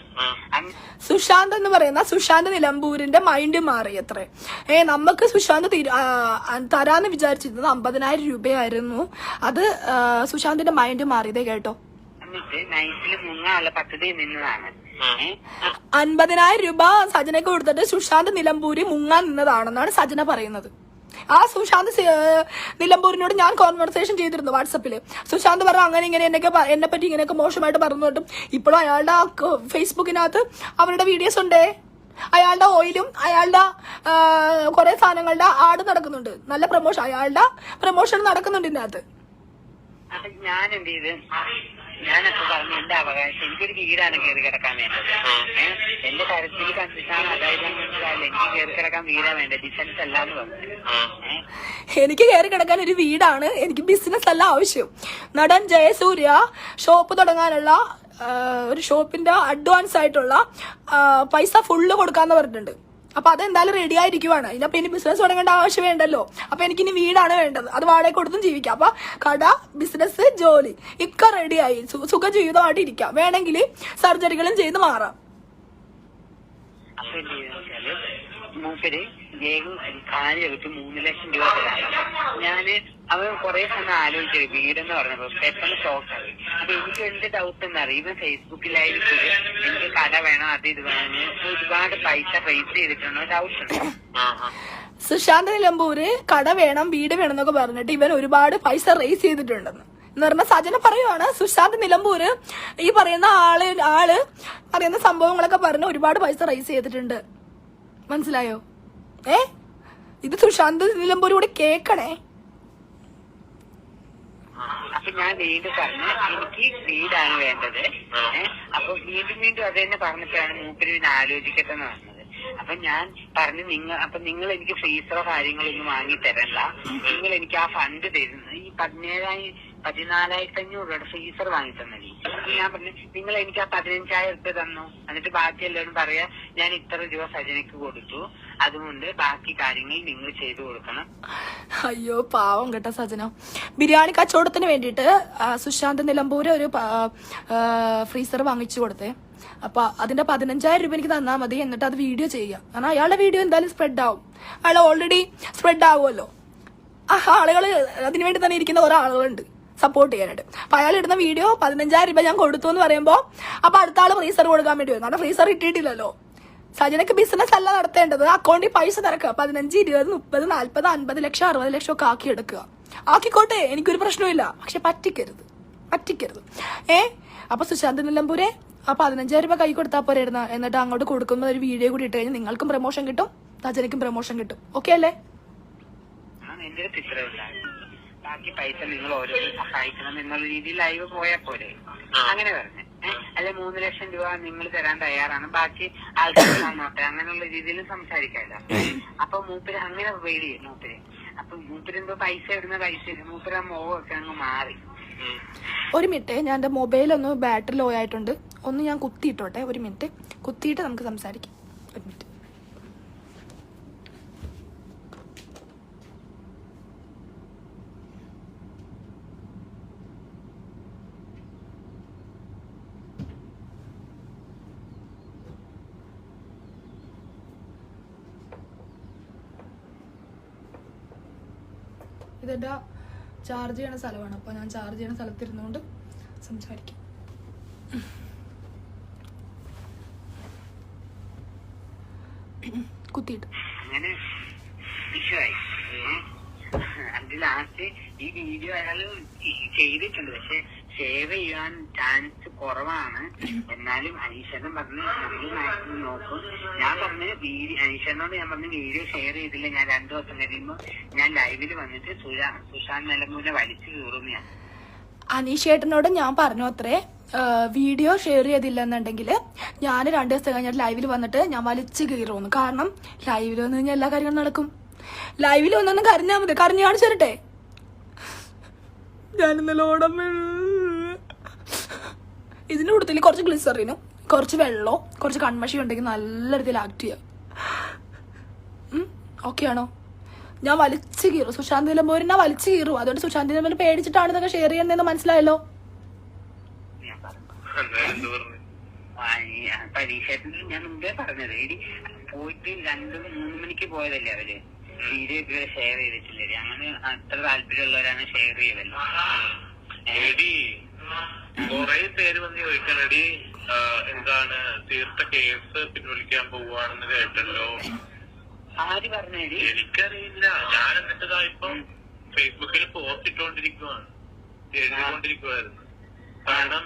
സുശാന്ത് എന്ന് പറയുന്ന സുശാന്ത് നിലമ്പൂരിന്റെ മൈൻഡ് മാറി അത്രേ. നമുക്ക് സുശാന്ത് തരാന്ന് വിചാരിച്ചിരുന്നത് 50,000 രൂപയായിരുന്നു. അത് സുശാന്തിന്റെ മൈൻഡ് മാറിയതേ കേട്ടോ. എന്നിട്ട് നൈറ്റിൽ മുങ്ങാനുള്ള പദ്ധതി നിന്നതാണ്. 50,000 രൂപ സജനയ്ക്ക് കൊടുത്തിട്ട് സുശാന്ത് നിലമ്പൂരി മുങ്ങാൻ നിന്നതാണെന്നാണ് സജന പറയുന്നത്. ആ സുശാന്ത് നിലമ്പൂരിനോട് ഞാൻ കോൺവെർസേഷൻ ചെയ്തിരുന്നു വാട്സപ്പില്. സുശാന്ത് പറഞ്ഞു അങ്ങനെ ഇങ്ങനെ എന്നെ പറ്റി ഇങ്ങനെയൊക്കെ മോശമായിട്ട് പറഞ്ഞിട്ടും ഇപ്പോഴും അയാളുടെ ഫേസ്ബുക്കിനകത്ത് അവരുടെ വീഡിയോസ് ഉണ്ട്. അയാളുടെ ഓയിലും അയാളുടെ കുറെ സാധനങ്ങളുടെ ആഡ് നടക്കുന്നുണ്ട്. നല്ല പ്രൊമോഷൻ, അയാളുടെ പ്രൊമോഷൻ നടക്കുന്നുണ്ട് ഇതിനകത്ത്. ഞാൻ എന്ത് ചെയ്ത്, ഞാനൊക്കെ പറഞ്ഞു എന്റെ അവകാശം, എനിക്കൊരു വീടാണ് കയറി കിടക്കാൻ വേണ്ടത്. എന്റെ കരുത്തിൽ കണ്ടിട്ടാണ്, അതായത് എനിക്ക് കയറി കിടക്കാൻ വീടാ വേണ്ടത്, ബിസിനസ് അല്ലാന്ന് പറഞ്ഞു. എനിക്ക് കയറി കിടക്കാൻ ഒരു വീടാണ്, എനിക്ക് ബിസിനസ് അല്ല ആവശ്യം. നടൻ ജയസൂര്യ ഷോപ്പ് തുടങ്ങാനുള്ള ഒരു ഷോപ്പിന്റെ അഡ്വാൻസ് ആയിട്ടുള്ള പൈസ ഫുള്ള് കൊടുക്കാന്ന് പറഞ്ഞിട്ടുണ്ട്. അപ്പൊ അതെന്തായാലും റെഡി ആയിരിക്കുവാണ്. ഇതിനപ്പൊ ഇനി ബിസിനസ് തുടങ്ങേണ്ട ആവശ്യം വേണ്ടല്ലോ. അപ്പൊ എനിക്ക് ഇനി വീടാണ് വേണ്ടത്, അത് വാടക കൊടുത്തും ജീവിക്കാം. അപ്പൊ കട, ബിസിനസ്, ജോലി ഒക്കെ റെഡിയായി സുഖ ജീവിതമായിട്ട് ഇരിക്കാം. വേണമെങ്കിൽ സർജറികളും ചെയ്ത് മാറാം. അപ്പൊ എന്ത് ചെയ്യുന്ന മൂപ്പര് വേഗം കാര്യമായിട്ട് 3 ലക്ഷം രൂപ തരാം. ഞാന് അവൻ കുറെ സമയം ആലോചിച്ചത് വീടെന്ന് പറഞ്ഞപ്പോ പെട്ടെന്ന് ഷോക്കായി. അപ്പൊ എനിക്ക് എന്ത് ഡൗട്ട് എന്നറിയാം, ഇവൻ ഫേസ്ബുക്കിലായാലും എനിക്ക് കട വേണം, അത് ഇത് വേണം, ഒരുപാട് പൈസ റേസ് ചെയ്തിട്ടുണ്ടോ ഡൗട്ട് ഉണ്ട്. സുശാന്ത് നിലമ്പൂര് കട വേണം, വീട് വേണം എന്നൊക്കെ പറഞ്ഞിട്ട് ഇവൻ ഒരുപാട് പൈസ റേസ് ചെയ്തിട്ടുണ്ടെന്ന് എന്ന് പറഞ്ഞ സജന പറയുവാണ്. സുശാന്ത് നിലമ്പൂര് ഈ പറയുന്ന ആള് പറയുന്ന സംഭവങ്ങളൊക്കെ പറഞ്ഞ് ഒരുപാട് പൈസ റേസ് ചെയ്തിട്ടുണ്ട്. മനസ്സിലായോ? ഇത് സുശാന്ത് നിലമ്പൂര് കൂടെ കേക്കണേ. അപ്പൊ ഞാൻ വീണ്ടും പറഞ്ഞു എനിക്ക് വീടാണ് വേണ്ടത്. അപ്പൊ വീണ്ടും അത് തന്നെ പറഞ്ഞിട്ടാണ് മൂപ്പര് പിന്നെ ആലോചിക്കട്ടെ എന്ന് പറഞ്ഞത്. അപ്പൊ ഞാൻ പറഞ്ഞു നിങ്ങൾ എനിക്ക് ഫ്രീസറോ കാര്യങ്ങളൊന്നും വാങ്ങി തരണ്ട, നിങ്ങൾ എനിക്ക് ആ ഫണ്ട് തരുന്നത് ഈ 14,500 രൂപയുടെ ഫ്രീസർ വാങ്ങി തന്നല്ലേ. ഞാൻ പറഞ്ഞു നിങ്ങൾ എനിക്ക് ആ 15,000 രൂപ തന്നു, എന്നിട്ട് ബാക്കി എല്ലാവരും പറയാ ഞാൻ ഇത്ര രൂപ സജനയ്ക്ക് കൊടുത്തു, അതുകൊണ്ട് ബാക്കി കാര്യങ്ങൾ നിങ്ങൾ ചെയ്തു കൊടുക്കണം. അയ്യോ പാവം കേട്ട സജന. ബിരിയാണി കച്ചവടത്തിന് വേണ്ടിയിട്ട് സുശാന്ത് നിലമ്പൂര് ഒരു ഫ്രീസർ വാങ്ങിച്ചു കൊടുത്തേ. അപ്പൊ അതിന്റെ 15,000 രൂപ എനിക്ക് തന്നാൽ മതി, എന്നിട്ട് അത് വീഡിയോ ചെയ്യുക. കാരണം അയാളുടെ വീഡിയോ എന്തായാലും സ്പ്രെഡ് ആവും, അയാൾ ഓൾറെഡി സ്പ്രെഡ് ആവുമല്ലോ. ആളുകൾ അതിനുവേണ്ടി തന്നെ ഇരിക്കുന്ന കുറെ ആളുകളുണ്ട് സപ്പോർട്ട് ചെയ്യാനായിട്ട്. അപ്പൊ അയാൾ ഇടുന്ന വീഡിയോ 15,000 രൂപ ഞാൻ കൊടുത്തു എന്ന് പറയുമ്പോ അപ്പൊ അടുത്ത ആള് ഫ്രീസർ കൊടുക്കാൻ വേണ്ടി വരും. കാരണം ഫ്രീസർ ഇട്ടിട്ടില്ലല്ലോ. സജനക്ക് ബിസിനസ് അല്ല നടത്തേണ്ടത്, അക്കൗണ്ടിൽ പൈസ തിരക്കുക. 15, 20, 30, 40, 50 ലക്ഷം 60 ലക്ഷം ഒക്കെ ആക്കി എടുക്കുക. ആക്കിക്കോട്ടെ, എനിക്കൊരു പ്രശ്നമില്ല. പക്ഷെ പറ്റിക്കരുത്. അപ്പൊ സുശാന്ത് നിലമ്പൂരെ ആ 15,000 രൂപ കൈ കൊടുത്താൽ പോരായിരുന്നു. എന്നിട്ട് അങ്ങോട്ട് കൊടുക്കുന്ന ഒരു വീഡിയോ കൂടി ഇട്ട് കഴിഞ്ഞാൽ നിങ്ങൾക്കും പ്രൊമോഷൻ കിട്ടും, സജനയ്ക്കും പ്രൊമോഷൻ കിട്ടും. ഓക്കെ അല്ലേ? എന്റെ ബാക്കി പൈസ നിങ്ങൾ ഓരോരുത്തരും സഹായിക്കണം എന്നുള്ള രീതിയിൽ ലൈവ് പോയാൽ പോരെ, അങ്ങനെ പറഞ്ഞു. അല്ലെ 3 ലക്ഷം രൂപ നിങ്ങൾ തരാൻ തയ്യാറാണ്, ബാക്കി ആൾക്കാർ തന്നോട്ടെ, അങ്ങനെയുള്ള രീതിയിൽ സംസാരിക്കാമല്ലോ. അപ്പൊ മൂപ്പര് അങ്ങനെ പേടി മൂപ്പര്. അപ്പൊ മൂപ്പരെന്തോ പൈസ ഇടുന്ന പൈസ മൂപ്പര് ആ മോഹമൊക്കെ അങ്ങ് മാറി. ഒരു മിനിറ്റ്, ഞാൻ എന്റെ മൊബൈലൊന്ന് ബാറ്ററി ലോ ആയിട്ടുണ്ട്, ഒന്ന് ഞാൻ കുത്തിയിട്ടോട്ടെ. ഒരു മിനിറ്റ് കുത്തിയിട്ട് നമുക്ക് സംസാരിക്കാം. ഒരു മിനിറ്റ്. ഇതെന്റെ ചാർജ് ചെയ്യണ സ്ഥലമാണ്. അപ്പോൾ ഞാൻ ചാർജ് ചെയ്യണ സ്ഥലത്തിരുന്നുകൊണ്ട് സംസാരിക്കും. കുത്തിയിട്ട് അങ്ങനെ വിഷയമായി. അത് ലാസ്റ്റ് ഈ വീഡിയോ അയാൾ ചെയ്തിട്ടുണ്ട്, പക്ഷെ സേവ് ചെയ്യാൻ ചാൻസ് കുറവാണ്. എന്നാലും അനീഷേട്ടൻ പറഞ്ഞ് നമ്മൾ മാക്സിമം നോക്കും. ഞാൻ പറഞ്ഞ് അനീഷേട്ടനോട് ഞാൻ പറഞ്ഞ് വീഡിയോ ഷെയർ ചെയ്തില്ല, ഞാൻ 2 ദിവസം കഴിയുമ്പോൾ ഞാൻ ലൈവിൽ വന്നിട്ട് സുശാന്ത് നിലമ്പൂരിനെ വലിച്ചു കീറും. ഞാൻ അനീഷേട്ടനോട് ഞാൻ പറഞ്ഞു അത്രേ, വീഡിയോ ഷെയർ ചെയ്തില്ല എന്നുണ്ടെങ്കിൽ ഞാൻ 2 ദിവസം കഴിഞ്ഞിട്ട് ലൈവിൽ വന്നിട്ട് ഞാൻ വലിച്ചു കീറുമെന്ന്. കാരണം ലൈവിൽ വന്നു കഴിഞ്ഞാൽ എല്ലാ കാര്യങ്ങളും നടക്കും. ലൈവിൽ വന്നൊന്നും കരഞ്ഞാൽ മതി, കരഞ്ഞു കാണിച്ചു തരട്ടെ. ഞാനിന്നലെ ഇതിന്റെ കൂട്ടത്തിൽ കുറച്ച് ഗ്ലിസറിനും കുറച്ച് വെള്ളവും കുറച്ച് കൺമഷി ഉണ്ടെങ്കിൽ നല്ല രീതിയിൽ ആക്ട് ചെയ്യാം. ഓക്കെ ആണോ? ഞാൻ വലിച്ചു കീറും, സുശാന്ത് നിലമ്പൂരിനെ വലിച്ചു കീറും. അതുകൊണ്ട് സുശാന്ത് നിലമ്പൂരിനെ പേടിച്ചിട്ടാണ് ഇതൊക്കെ ഷെയർ ചെയ്യുന്നതെന്ന് മനസ്സിലായല്ലോ. പരീക്ഷത്തിൽ ഞാൻ മുമ്പേ പറഞ്ഞത് പോയിട്ട് 2-3 മണിക്ക് പോയതല്ലേ അവര്, വീഡിയോ ഇതുവരെ ഷെയർ ചെയ്തിട്ടില്ലേ? അങ്ങനെ അത്ര താല്പര്യമുള്ളവരാണ് ഷെയർ ചെയ്തല്ലോ. കൊറേ പേര് വന്ന് ചോദിക്കാനടി എന്താണ് തീർത്ത കേസ് പിൻവലിക്കാൻ പോവാണെന്ന് കേട്ടല്ലോ. ആര് പറഞ്ഞേടി? എനിക്കറിയില്ല. ഞാൻ എന്നിട്ടതാ ഇപ്പം ഫേസ്ബുക്കിൽ പോസ്റ്റ് ഇട്ടുകൊണ്ടിരിക്കുവാണ്, എഴുതിക്കൊണ്ടിരിക്കുവായിരുന്നു. കാരണം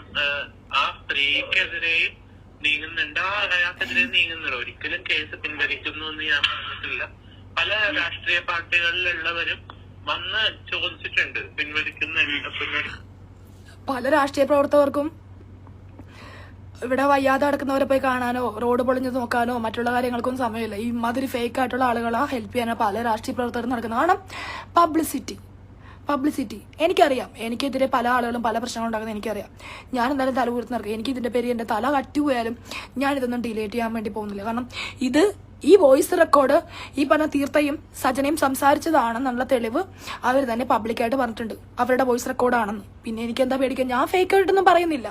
ആ സ്ത്രീക്കെതിരെയും നീങ്ങുന്നുണ്ട്, അയാൾക്കെതിരെ നീങ്ങുന്നുണ്ട്. ഒരിക്കലും കേസ് പിൻവലിക്കുന്നു എന്ന് ഞാൻ പറഞ്ഞിട്ടില്ല. പല രാഷ്ട്രീയ പാർട്ടികളിലുള്ളവരും വന്ന് ചോദിച്ചിട്ടുണ്ട് പിൻവലിക്കുന്നുണ്ട്. പല രാഷ്ട്രീയ പ്രവർത്തകർക്കും ഇവിടെ വയ്യാതെ നടക്കുന്നവരെ പോയി കാണാനോ റോഡ് പൊളിഞ്ഞു നോക്കാനോ മറ്റുള്ള കാര്യങ്ങൾക്കൊന്നും സമയമില്ല. ഈ മാതിരി ഫേക്ക് ആയിട്ടുള്ള ആളുകളെ ഹെൽപ്പ് ചെയ്യാനോ പല രാഷ്ട്രീയ പ്രവർത്തകർ നടക്കുന്നത്. കാരണം പബ്ലിസിറ്റി എനിക്കറിയാം. എനിക്കെതിരെ പല ആളുകളും പല പ്രശ്നങ്ങളും ഉണ്ടാക്കുന്നത് എനിക്കറിയാം. ഞാൻ എന്തായാലും തല ഉയർത്തി നടക്കുക. എനിക്ക് ഇതിന്റെ പേര് എന്റെ തല കറ്റുപോയാലും ഞാൻ ഇതൊന്നും ഡിലേറ്റ് ചെയ്യാൻ വേണ്ടി പോകുന്നില്ല. കാരണം ഇത് ഈ വോയിസ് റെക്കോർഡ് ഈ പറഞ്ഞ തീർത്ഥയും സജനയും സംസാരിച്ചതാണെന്നുള്ള തെളിവ് അവർ തന്നെ പബ്ലിക്കായിട്ട് പറഞ്ഞിട്ടുണ്ട്. അവരുടെ വോയിസ് റെക്കോർഡാണെന്ന്. പിന്നെ എനിക്ക് എന്താ പേടിക്കാൻ? ഞാൻ ഫേക്ക് ആയിട്ടൊന്നും പറയുന്നില്ല.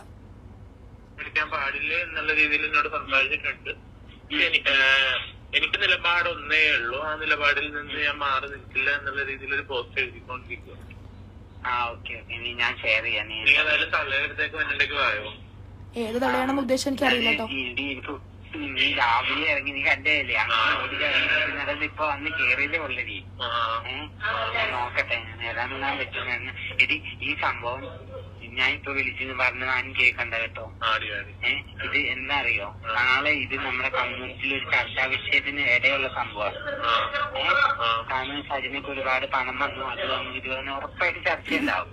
വിളിക്കാൻ പാടില്ല എന്നുള്ള രീതിയിൽ എന്നോട് സംസാരിച്ചിട്ടുണ്ട്. എനിക്ക് നിലപാടൊന്നേ ഉള്ളൂ. ആ നിലപാടിൽ നിന്ന് ഞാൻ മാറി നിൽക്കില്ല എന്നുള്ള രീതിയിൽ ഒരു പോസ്റ്റ് എഴുതിക്കൊണ്ടിരിക്കുക. ഞാൻ ഷെയർ ചെയ്യാം. നീ ഏതായാലും തള്ളയെടുത്തേക്ക് വന്നിട്ടേക്ക് വായോ. ഏത് തള്ളയാണെന്ന് ഉദ്ദേശം എനിക്ക് അറിയില്ല കേട്ടോ. നീ രാവിലെ ഇറങ്ങി, നീ കണ്ടല്ലേ അങ്ങനെ ഇപ്പൊ വന്ന് കേറിയതേ ഉള്ളടി. ഞാൻ നോക്കട്ടെ ഏതാണ്ട് ഞാൻ വെച്ചിരുന്നു. എടി ഈ സംഭവം ഞാൻ ഇപ്പൊ വിളിച്ചെന്ന് പറഞ്ഞ് ഞാനും കേൾക്കണ്ട കേട്ടോ. ഇത് എന്താ അറിയോ, നാളെ ഇത് നമ്മുടെ കമ്മ്യൂണിറ്റിയിൽ ഒരു ചർച്ചാ വിഷയത്തിന് ഇടയുള്ള സംഭവമാണ്. കാരണം സജനക്ക് ഒരുപാട് പണം വന്നു, അത് വന്നു, ഇത് വന്നു, ഉറപ്പായിട്ട് ചർച്ച ഉണ്ടാവും.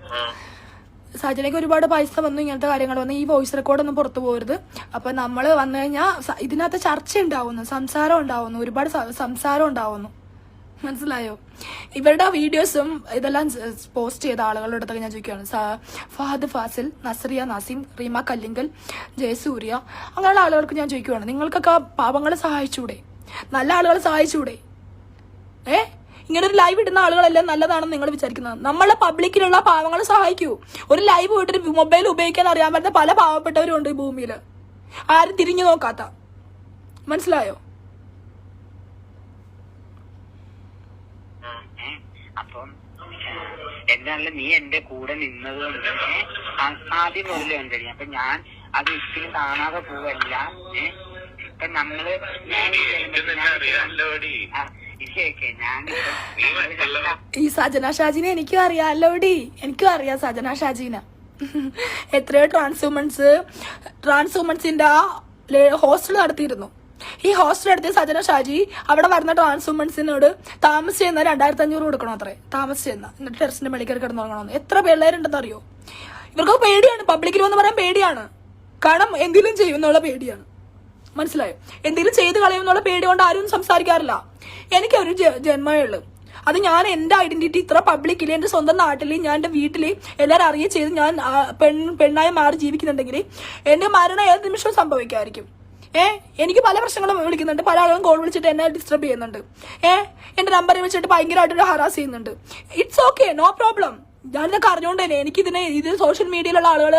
സജനയ്ക്ക് ഒരുപാട് പൈസ വന്നു, ഇങ്ങനത്തെ കാര്യങ്ങൾ വന്നു. ഈ വോയിസ് റെക്കോർഡൊന്നും പുറത്തു പോകരുത്. അപ്പൊ നമ്മൾ വന്നു കഴിഞ്ഞാൽ ഇതിനകത്ത് ചർച്ച ഉണ്ടാവുന്നു, സംസാരം ഉണ്ടാവുന്നു, ഒരുപാട് സംസാരം ഉണ്ടാവുന്നു. മനസ്സിലായോ? ഇവരുടെ വീഡിയോസും ഇതെല്ലാം പോസ്റ്റ് ചെയ്ത ആളുകളുടെ അടുത്തൊക്കെ ഞാൻ ചോദിക്കുകയാണ്. ഫഹദ് ഫാസിൽ, നസ്രിയ നാസിം, റീമ കല്ലിങ്കൽ, ജയസൂര്യ, അങ്ങനെയുള്ള ആളുകൾക്ക് ഞാൻ ചോദിക്കുകയാണ്, നിങ്ങൾക്കൊക്കെ പാവങ്ങളെ സഹായിച്ചൂടെ? നല്ല ആളുകളെ സഹായിച്ചൂടെ? ഇങ്ങനെ ഒരു ലൈവ് ഇടുന്ന ആളുകളെല്ലാം നല്ലതാണെന്ന് നിങ്ങൾ വിചാരിക്കുന്നത്? നമ്മളെ പബ്ലിക്കിലുള്ള പാവങ്ങളെ സഹായിക്കൂ. ഒരു ലൈവ് ഇട്ടിട്ട് മൊബൈൽ ഉപയോഗിക്കാൻ അറിയാൻ പറ്റുന്ന പല പാവപ്പെട്ടവരും ഉണ്ട് ഈ ഭൂമിയിൽ, ആരും തിരിഞ്ഞു നോക്കാത്ത. മനസ്സിലായോ? അപ്പം എന്താണല്ലോ നീ എന്റെ കൂടെ നിന്നത് കൊണ്ട് ആദ്യം മുതലേ ഉണ്ടടി. അപ്പൊ ഞാൻ അത് ഒരിക്കലും കാണാതെ പോവല്ല. ഇപ്പൊ നമ്മള് ഈ സജന ഷാജിനെ എനിക്കും അറിയാലോടി, എനിക്കും അറിയാം സജന ഷാജിനെ. എത്രയോ ട്രാൻസ്വുമൻസിന്റെ ഹോസ്റ്റൽ നടത്തിയിരുന്നു. ഈ ഹോസ്റ്റൽ നടത്തിയ സജന ഷാജി അവിടെ വരുന്ന ട്രാൻസ്വുമൻസിനോട് താമസിച്ചെന്ന 2500 കൊടുക്കണം അത്രേ. താമസിച്ചെന്ന എന്നിട്ട് ടെറസിന്റെ മെഡിക്കൽ കിടന്നു തുടങ്ങണമെന്ന്. എത്ര പിള്ളേരുണ്ടെന്ന് അറിയോ? ഇവർക്ക് പേടിയാണ്, പബ്ലിക്കിൽ വന്ന് പറയാൻ പേടിയാണ്. കാരണം എന്തെങ്കിലും ചെയ്യുമെന്നുള്ള പേടിയാണ്. മനസ്സിലായോ? എന്തെങ്കിലും ചെയ്ത് കളയുമെന്നുള്ള പേടി കൊണ്ട് ആരും സംസാരിക്കാറില്ല. എനിക്കൊരു ജന്മമേ ഉള്ളൂ. അത് ഞാൻ എന്റെ ഐഡന്റിറ്റി ഇത്ര പബ്ലിക്കില്, എന്റെ സ്വന്തം നാട്ടില്, ഞാൻ എന്റെ വീട്ടില് എല്ലാവരും അറിയ ചെയ്ത് ഞാൻ പെണ്ണായി മാറി ജീവിക്കുന്നുണ്ടെങ്കിൽ എന്റെ മരണം ഏത് നിമിഷവും സംഭവിക്കായിരിക്കും. എനിക്ക് പല പ്രശ്നങ്ങളും വിളിക്കുന്നുണ്ട്. പല ആളുകളും കോൾ വിളിച്ചിട്ട് എന്നെ ഡിസ്റ്റർബ് ചെയ്യുന്നുണ്ട്. എന്റെ നമ്പറിൽ വിളിച്ചിട്ട് ഭയങ്കരമായിട്ട് ഹറാസ് ചെയ്യുന്നുണ്ട്. It's okay, no problem. ഞാനിതൊക്കെ അറിഞ്ഞുകൊണ്ട് തന്നെ ഇത് സോഷ്യൽ മീഡിയയിലുള്ള ആളുകൾ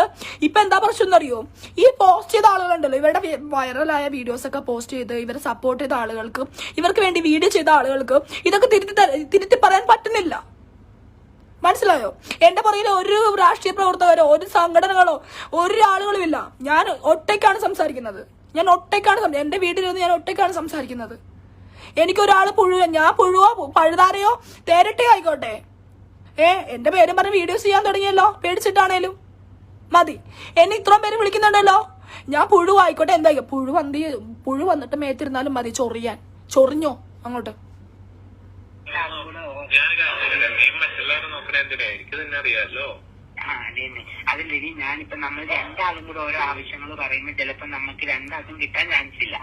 ഇപ്പൊ എന്താ പ്രശ്നം എന്നറിയോ? ഈ പോസ്റ്റ് ചെയ്ത ആളുകളുണ്ടല്ലോ, ഇവരുടെ വൈറലായ വീഡിയോസ് ഒക്കെ പോസ്റ്റ് ചെയ്ത് ഇവരെ സപ്പോർട്ട് ചെയ്ത ആളുകൾക്ക്, ഇവർക്ക് വേണ്ടി വീഡിയോ ചെയ്ത ആളുകൾക്ക് ഇതൊക്കെ തിരുത്തി പറയാൻ പറ്റുന്നില്ല. മനസ്സിലായോ? എന്റെ പുറകിൽ ഒരു രാഷ്ട്രീയ പ്രവർത്തകരോ ഒരു സംഘടനകളോ ഒരു ആളുകളും ഇല്ല. ഞാൻ ഒറ്റയ്ക്കാണ് സംസാരിക്കുന്നത്. എന്റെ വീട്ടിലിരുന്ന് ഞാൻ ഒറ്റയ്ക്കാണ് സംസാരിക്കുന്നത്. എനിക്കൊരാൾ ഞാൻ പുഴുവോ പഴുതാരയോ തേരട്ടെ ആയിക്കോട്ടെ, എന്റെ പേരും പറഞ്ഞ് വീഡിയോസ് ചെയ്യാൻ തുടങ്ങിയല്ലോ. പേടിച്ചിട്ടാണേലും മതി. എന്നെ ഇത്രയും പേര് വിളിക്കുന്നുണ്ടല്ലോ. ഞാൻ പുഴു ആയിക്കോട്ടെ, എന്താ പുഴു വന്നിട്ട് മേത്തിരുന്നാലും മതി ചൊറിഞ്ഞോ അങ്ങോട്ട്. അതില്ലേ ഞാനിപ്പോ നമ്മൾ രണ്ടാളും കൂടെ ഓരോ ആവശ്യങ്ങൾ പറയുമ്പോൾ ചിലപ്പോ നമുക്ക് രണ്ടാൾക്കും കിട്ടാൻ ചാൻസ് ഇല്ല.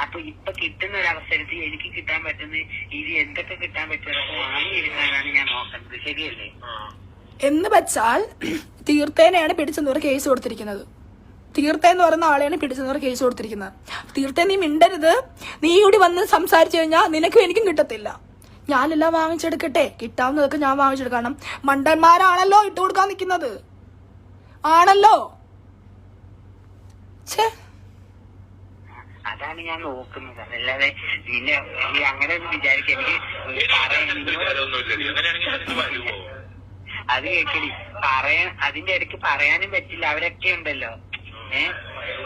അപ്പൊ ഇപ്പൊ കിട്ടുന്ന ഒരു അവസരത്തിൽ എനിക്ക് കിട്ടാൻ പറ്റുന്ന ഇത് എന്തൊക്കെ കിട്ടാൻ പറ്റുന്നതൊക്കെ വാങ്ങിയെടുക്കാനാണ് ഞാൻ നോക്കുന്നത്. ശരിയല്ലേ? എന്ന് വെച്ചാൽ തീർത്ഥേനെയാണ് പിടിച്ചെന്നവർ കേസ് കൊടുത്തിരിക്കുന്നത്. തീർത്ഥ എന്ന് പറയുന്ന ആളെയാണ് പിടിച്ചെന്നവർ കേസ് കൊടുത്തിരിക്കുന്നത്. തീർത്ഥ നീ മിണ്ടരുത്. നീ കൂടി വന്ന് സംസാരിച്ചു കഴിഞ്ഞാൽ നിനക്കും എനിക്കും കിട്ടത്തില്ല. ഞാനെല്ലാം വാങ്ങിച്ചെടുക്കട്ടെ, കിട്ടാവുന്നതൊക്കെ ഞാൻ വാങ്ങിച്ചെടുക്കാം. കാരണം മണ്ടന്മാരാണല്ലോ ഇട്ട് കൊടുക്കാൻ നിൽക്കുന്നത്, ആണല്ലോ. അതാണ് ഞാൻ നോക്കുന്നത്. അതല്ലാതെ നിന്നെ അങ്ങനെ വിചാരിക്കും. അത് കേൾക്കടി, അതിന്റെ ഇടയ്ക്ക് പറയാനും പറ്റില്ല. അവരൊക്കെ ഉണ്ടല്ലോ,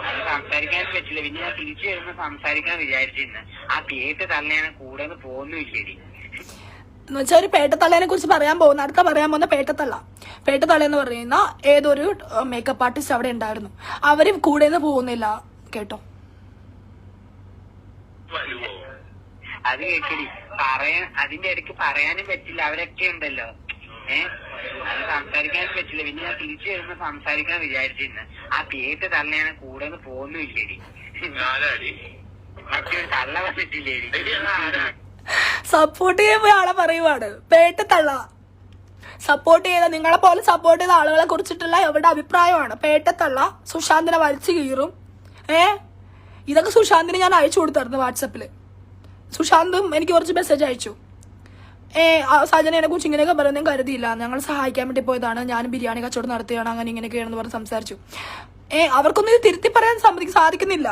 അത് സംസാരിക്കാനും പറ്റില്ല. പിന്നെ ഞാൻ തിരിച്ചു വരുമ്പോ സംസാരിക്കാൻ വിചാരിച്ചിരുന്നു. ആ പേട്ട് തള്ളയാണ് കൂടെ പോകുന്നില്ലേടി. എന്ന് വെച്ചാൽ ഒരു പേട്ടത്തള്ളേനെ കുറിച്ച് പറയാൻ പോകുന്ന പേട്ടത്തള്ള എന്ന് പറയുന്ന ഏതൊരു മേക്കപ്പ് ആർട്ടിസ്റ്റ് അവിടെ ഉണ്ടായിരുന്നു. അവര് കൂടെ നിന്ന് പോകുന്നില്ല കേട്ടോ. അത് കേൾക്കടി, അതിന്റെ ഇടയ്ക്ക് പറയാനും പറ്റില്ല. അവരൊക്കെ ഉണ്ടല്ലോ, അത് സംസാരിക്കാനും പറ്റില്ല. പിന്നെ ഞാൻ തിരിച്ചു വരുമ്പോ സംസാരിക്കാൻ വിചാരിച്ചിരുന്നു. ആ പേട്ട് തള്ളയാണ് കൂടെ പോകുന്നില്ലേടി. മറ്റൊരു തള്ള വന്നിട്ടില്ലേടി. സപ്പോർട്ട് ചെയ്യുമ്പോ ആളെ പറയുവാണ് പേട്ടത്തള്ള. സപ്പോർട്ട് ചെയ്ത നിങ്ങളെ പോലെ സപ്പോർട്ട് ചെയ്ത ആളുകളെ കുറിച്ചിട്ടുള്ള എവിടെ അഭിപ്രായമാണ് പേട്ടത്തള്ള. സുശാന്തിനെ വലിച്ചു കീറും. ഇതൊക്കെ സുശാന്തിന് ഞാൻ അയച്ചു കൊടുത്തായിരുന്നു വാട്സപ്പില്. സുശാന്തും എനിക്ക് കുറച്ച് മെസ്സേജ് അയച്ചു. സജനയെ കുറിച്ച് ഇങ്ങനെയൊക്കെ പറയുന്നതും കരുതിയില്ല, ഞങ്ങൾ സഹായിക്കാൻ വേണ്ടി പോയതാണ്, ഞാൻ ബിരിയാണി കച്ചവടം നടത്തുകയാണ്, അങ്ങനെ ഇങ്ങനെയൊക്കെയാണെന്ന് പറഞ്ഞ് സംസാരിച്ചു. അവർക്കൊന്നും ഇത് തിരുത്തി പറയാൻ സാധിക്കുന്നില്ല.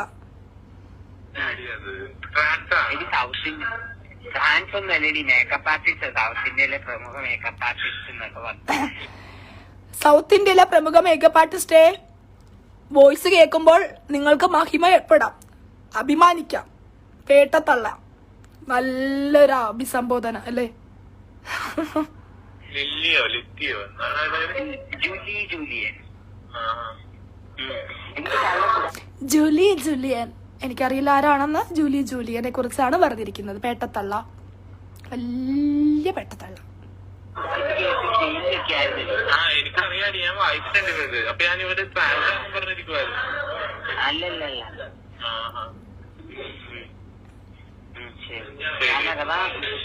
ട്രാൻസ് ഒന്നും അല്ലേ മേക്കപ്പ് ആർട്ടിസ്റ്റ്, സൗത്ത് ഇന്ത്യയിലെ പ്രമുഖ മേക്കപ്പ് ആർട്ടിസ്റ്റ് എന്നൊക്കെ പറഞ്ഞു. സൗത്ത് ഇന്ത്യയിലെ പ്രമുഖ മേക്കപ്പ് ആർട്ടിസ്റ്റെ വോയിസ് കേൾക്കുമ്പോൾ നിങ്ങൾക്ക് മഹിമപ്പെടാം, അഭിമാനിക്കാം. പേട്ടത്തള്ള, നല്ലൊരു അഭിസംബോധന അല്ലേ? ജൂലി ജൂലിയൻ, എനിക്കറിയില്ല ആരാണെന്ന്. ജൂലിയനെ കുറിച്ചാണ് പറഞ്ഞിരിക്കുന്നത്. പേട്ടത്തള്ള, വലിയ പേട്ടത്തള്ള. എനിക്കറിയാം, ഞാൻ വായിച്ചിട്ടുണ്ട്. അപ്പൊ ഞാൻ ഇവര് പറഞ്ഞിരിക്കുവായിരുന്നു.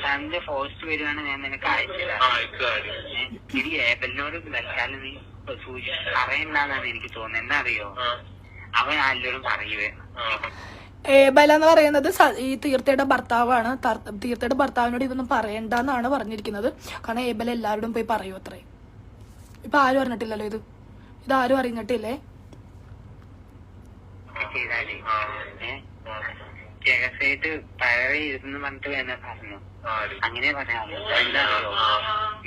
തന്റെ പോസ്റ്റ് വരുവാണ്, ഞാൻ നിനക്ക് അയച്ചുതരാം. ഇത് ഏബലിനോട് തൽക്കാലം നീ പറയണ്ടെന്നാണ് എനിക്ക് തോന്നുന്നത്. എന്താ അറിയോ, അവൻ ആരോടും പറയുവേ. ഏബല എന്ന് പറയുന്നത് ഈ തീർത്ഥയുടെ ഭർത്താവാണ്. തീർത്ഥയുടെ ഭർത്താവിനോട് ഇതൊന്നും പറയണ്ടെന്നാണ് പറഞ്ഞിരിക്കുന്നത്. കാരണം ഏബല എല്ലാവരോടും പോയി പറയൂ അത്രേ. ഇപ്പൊ ആരും അറിഞ്ഞിട്ടില്ലല്ലോ, ഇതാരും അറിഞ്ഞിട്ടില്ലേ? രഹസ്യമായിട്ട് പഴയ ഇരുന്ന് പറഞ്ഞിട്ട് വേണ പറഞ്ഞു. അങ്ങനെ പറയാമല്ലോ. എന്താ അറിയോ,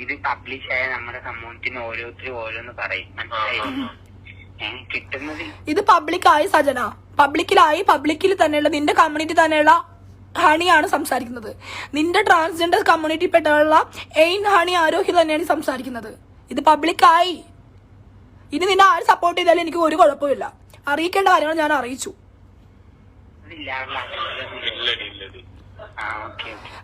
ഇത് പബ്ലിഷ് ആയ നമ്മുടെ സമൂഹത്തിന് ഓരോരുത്തരും ഓരോന്ന് പറയും, മനസ്സിലായോ? കിട്ടുന്നത് ഇത് പബ്ലിക്കായി സജന, പബ്ലിക്കിൽ തന്നെയുള്ള നിന്റെ കമ്മ്യൂണിറ്റി തന്നെയുള്ള ഹണിയാണ് സംസാരിക്കുന്നത്. നിന്റെ ട്രാൻസ്ജെൻഡർ കമ്മ്യൂണിറ്റി പെട്ടുള്ള എയിൻ ഹണി ആരോഹി തന്നെയാണ് സംസാരിക്കുന്നത്. ഇത് പബ്ലിക്കായി. ഇനി നിന്നെ ആര് സപ്പോർട്ട് ചെയ്താലും എനിക്ക് ഒരു കുഴപ്പമില്ല. അറിയിക്കേണ്ട കാര്യങ്ങൾ ഞാൻ അറിയിച്ചു.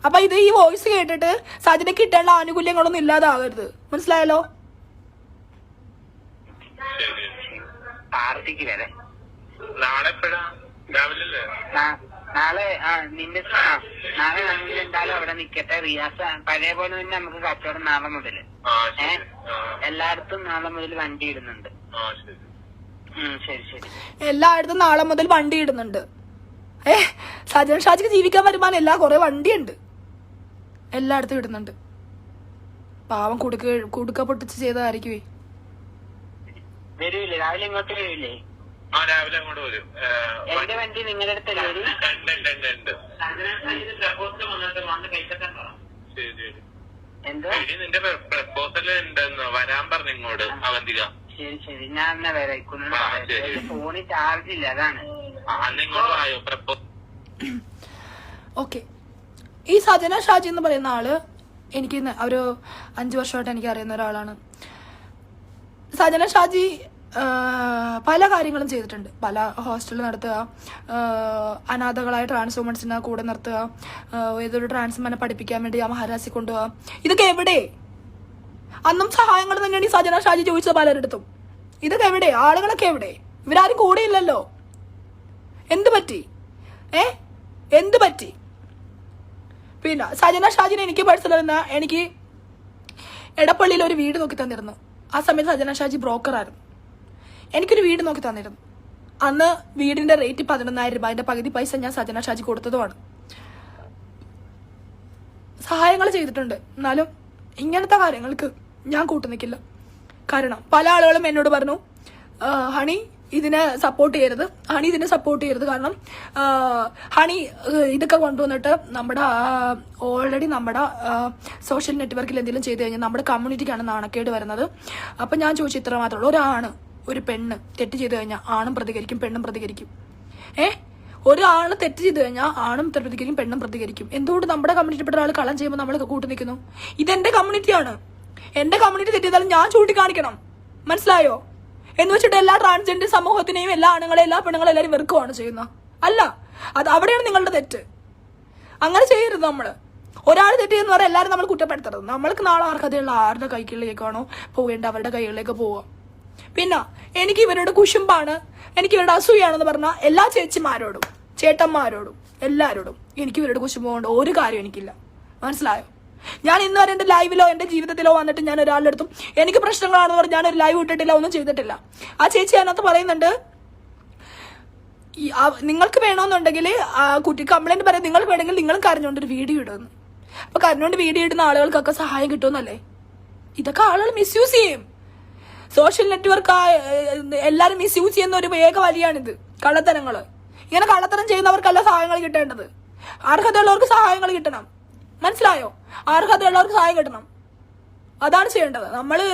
അപ്പൊ ഇത് ഈ വോയിസ് കേട്ടിട്ട് സജന കിട്ടേണ്ട ആനുകൂല്യങ്ങളൊന്നും ഇല്ലാതാകരുത്, മനസ്സിലായല്ലോ? പാർട്ടിക്ക് വരെ നാളെ നിന്റെ നാളെ നമ്മൾ എന്തായാലും അവിടെ നിക്കട്ടെ. റിയാസ് പഴയ പോലെ തന്നെ നമുക്ക് കച്ചവടം നാളെ മുതല് എല്ലായിടത്തും നാളെ മുതൽ വണ്ടി ഇടുന്നുണ്ട്. ശരി ശരി, എല്ലായിടത്തും നാളെ മുതൽ വണ്ടി ഇടുന്നുണ്ട്. സജൻ ഷാജിക്ക് ജീവിക്കാൻ വരുമാനം കുറെ വണ്ടിയുണ്ട്, എല്ലായിടത്തും ഇടുന്നുണ്ട്. പാവം കുടുക്ക പൊട്ടിച്ച് ചെയ്തതായിരിക്കുവേ. വരൂല്ലേ രാവിലെ ഇങ്ങോട്ട് വരൂല്ലേ? രാവിലെ അങ്ങോട്ട് വരും. എന്റെ വണ്ടി നിങ്ങളുടെ അടുത്തല്ലേ വരും? എന്തോ നിന്റെ പ്രപ്പോസൽ ഉണ്ടെന്ന് വരാൻ പറഞ്ഞു ഇങ്ങോട്ട് അവന്തിക. ശരി ശരി, ഞാൻ എന്നാ വരാം. ഫോണിൽ ചാർജ് ഇല്ല, അതാണ്. ഇങ്ങോട്ട് വായോ പ്രപ്പോസൽ. ഓക്കെ, ഈ സജന ഷാജി എന്ന് പറയുന്ന ആള് എനിക്ക് ഒരു 5 വർഷമായിട്ട് എനിക്ക് അറിയുന്ന ഒരാളാണ്. സജന ഷാജി പല കാര്യങ്ങളും ചെയ്തിട്ടുണ്ട്. പല ഹോസ്റ്റലിൽ നടത്തുക, അനാഥകളായ ട്രാൻസ് വുമൻസിനെ കൂടെ നിർത്തുക, ഏതൊരു ട്രാൻസ്മാനെ പഠിപ്പിക്കാൻ വേണ്ടി ആ മഹാരാജി കൊണ്ടുപോവുക. ഇതൊക്കെ എവിടെ? അന്നും സഹായങ്ങൾ തന്നെയാണ് ഈ സജന ഷാജി ചോദിച്ചത് പലരിടത്തും. ഇതൊക്കെ എവിടെ? ആളുകളൊക്കെ എവിടെ? ഇവരാരും കൂടെ ഇല്ലല്ലോ. എന്ത് പറ്റി? എന്ത് പറ്റി? പിന്നെ സജന ഷാജിനെ എനിക്ക് പേഴ്സണൽ എനിക്ക് എടപ്പള്ളിയിൽ ഒരു വീട് നോക്കി തന്നിരുന്നു. ആ സമയത്ത് സജന ഷാജി ബ്രോക്കറായിരുന്നു. എനിക്കൊരു വീട് നോക്കി തന്നിരുന്നു. അന്ന് വീടിന്റെ റേറ്റ് 11,000 രൂപ. അതിന്റെ പകുതി പൈസ ഞാൻ സജന ഷാജി കൊടുത്തതുമാണ്. സഹായങ്ങൾ ചെയ്തിട്ടുണ്ട്. എന്നാലും ഇങ്ങനത്തെ കാര്യങ്ങൾക്ക് ഞാൻ കൂട്ടുനിൽക്കില്ല. കാരണം പല ആളുകളും എന്നോട് പറഞ്ഞു, ഹണി ഇതിനെ സപ്പോർട്ട് ചെയ്യരുത്, കാരണം ഹണി ഇതൊക്കെ കൊണ്ടുവന്നിട്ട് നമ്മുടെ ഓൾറെഡി നമ്മുടെ സോഷ്യൽ നെറ്റ്വർക്കിൽ എന്തെങ്കിലും ചെയ്തു കഴിഞ്ഞാൽ നമ്മുടെ കമ്മ്യൂണിറ്റിക്കാണ് നാണക്കേട് വരുന്നത്. അപ്പം ഞാൻ ചോദിച്ചു, ഇത്ര മാത്രമേ ഉള്ളൂ. ഒരു പെണ്ണ് തെറ്റ് ചെയ്തു കഴിഞ്ഞാൽ ആണും പ്രതികരിക്കും, പെണ്ണും പ്രതികരിക്കും. ഒരാണ് തെറ്റ് ചെയ്തു കഴിഞ്ഞാൽ ആണും പ്രതികരിക്കും, പെണ്ണും പ്രതികരിക്കും. എന്തുകൊണ്ട് നമ്മുടെ കമ്മ്യൂണിറ്റിപ്പെട്ട ആൾ കള്ളം ചെയ്യുമ്പോൾ നമ്മൾ കൂട്ടു നിൽക്കുന്നു? ഇതെന്റെ കമ്മ്യൂണിറ്റിയാണ്. എന്റെ കമ്മ്യൂണിറ്റി തെറ്റ് ചെയ്താലും ഞാൻ ചൂണ്ടിക്കാണിക്കണം, മനസ്സിലായോ? എന്ന് വെച്ചിട്ട് എല്ലാ ട്രാൻസ്ജെൻഡർ സമൂഹത്തിനെയും എല്ലാ ആണുങ്ങളെ എല്ലാ പെണ്ണുങ്ങളെ എല്ലാവരും വെറുക്കുകയാണ് ചെയ്യുന്നത്. അല്ല, അത് അവിടെയാണ് നിങ്ങളുടെ തെറ്റ്. അങ്ങനെ ചെയ്യരുത്. നമ്മള് ഒരാൾ തെറ്റ് ചെയ്യുന്ന പറഞ്ഞാൽ എല്ലാവരും നമ്മൾ കുറ്റപ്പെടുത്തരുത്. നമ്മൾക്ക് നാളെ ആർക്കതെയുള്ള ആരുടെ കൈകളിലേക്കാണോ പോവേണ്ട അവരുടെ കൈകളിലേക്ക് പോവാം. പിന്നെ എനിക്ക് ഇവരുടെ കുശുമ്പാണ്, എനിക്ക് ഇവരുടെ അസൂയാണെന്ന് പറഞ്ഞാൽ എല്ലാ ചേച്ചിമാരോടും ചേട്ടന്മാരോടും എല്ലാവരോടും എനിക്ക് ഇവരുടെ കുശുമ്പ് കൊണ്ട് ഒരു കാര്യം എനിക്കില്ല, മനസ്സിലായോ? ഞാൻ ഇന്ന് വരെ എന്റെ ലൈവിലോ എന്റെ ജീവിതത്തിലോ വന്നിട്ട് ഞാൻ ഒരാളുടെ അടുത്തും എനിക്ക് പ്രശ്നങ്ങളാണെന്ന് പറഞ്ഞ് ഞാൻ ഒരു ലൈവ് ഇട്ടിട്ടില്ല, ഒന്നും ചെയ്തിട്ടില്ല. ആ ചേച്ചി അതിനകത്ത് പറയുന്നുണ്ട്, നിങ്ങൾക്ക് വേണമെന്നുണ്ടെങ്കിൽ കുട്ടി കംപ്ലൈന്റ് പറയാൻ നിങ്ങൾക്ക് വേണമെങ്കിൽ നിങ്ങൾ കരഞ്ഞോണ്ടൊരു വീഡിയോ ഇടുന്നു. അപ്പൊ കരഞ്ഞോണ്ട് വീഡിയോ ഇടുന്ന ആളുകൾക്കൊക്കെ സഹായം കിട്ടുമെന്നല്ലേ? ഇതൊക്കെ ആളുകൾ മിസ്യൂസ് ചെയ്യും. സോഷ്യൽ നെറ്റ്വർക്ക് എല്ലാരും മിസ്യൂസ് ചെയ്യുന്ന ഒരു വേഗ വലിയാണിത്, കള്ളത്തരങ്ങള്. ഇങ്ങനെ കള്ളത്തരം ചെയ്യുന്നവർക്കല്ല സഹായങ്ങൾ കിട്ടേണ്ടത്. അർഹതയുള്ളവർക്ക് സഹായങ്ങൾ കിട്ടണം. മനസ്സിലായോ? അർഹതയുള്ളവർക്ക് സഹായം കിട്ടണം. അതാണ് ചെയ്യേണ്ടത്. നമ്മള്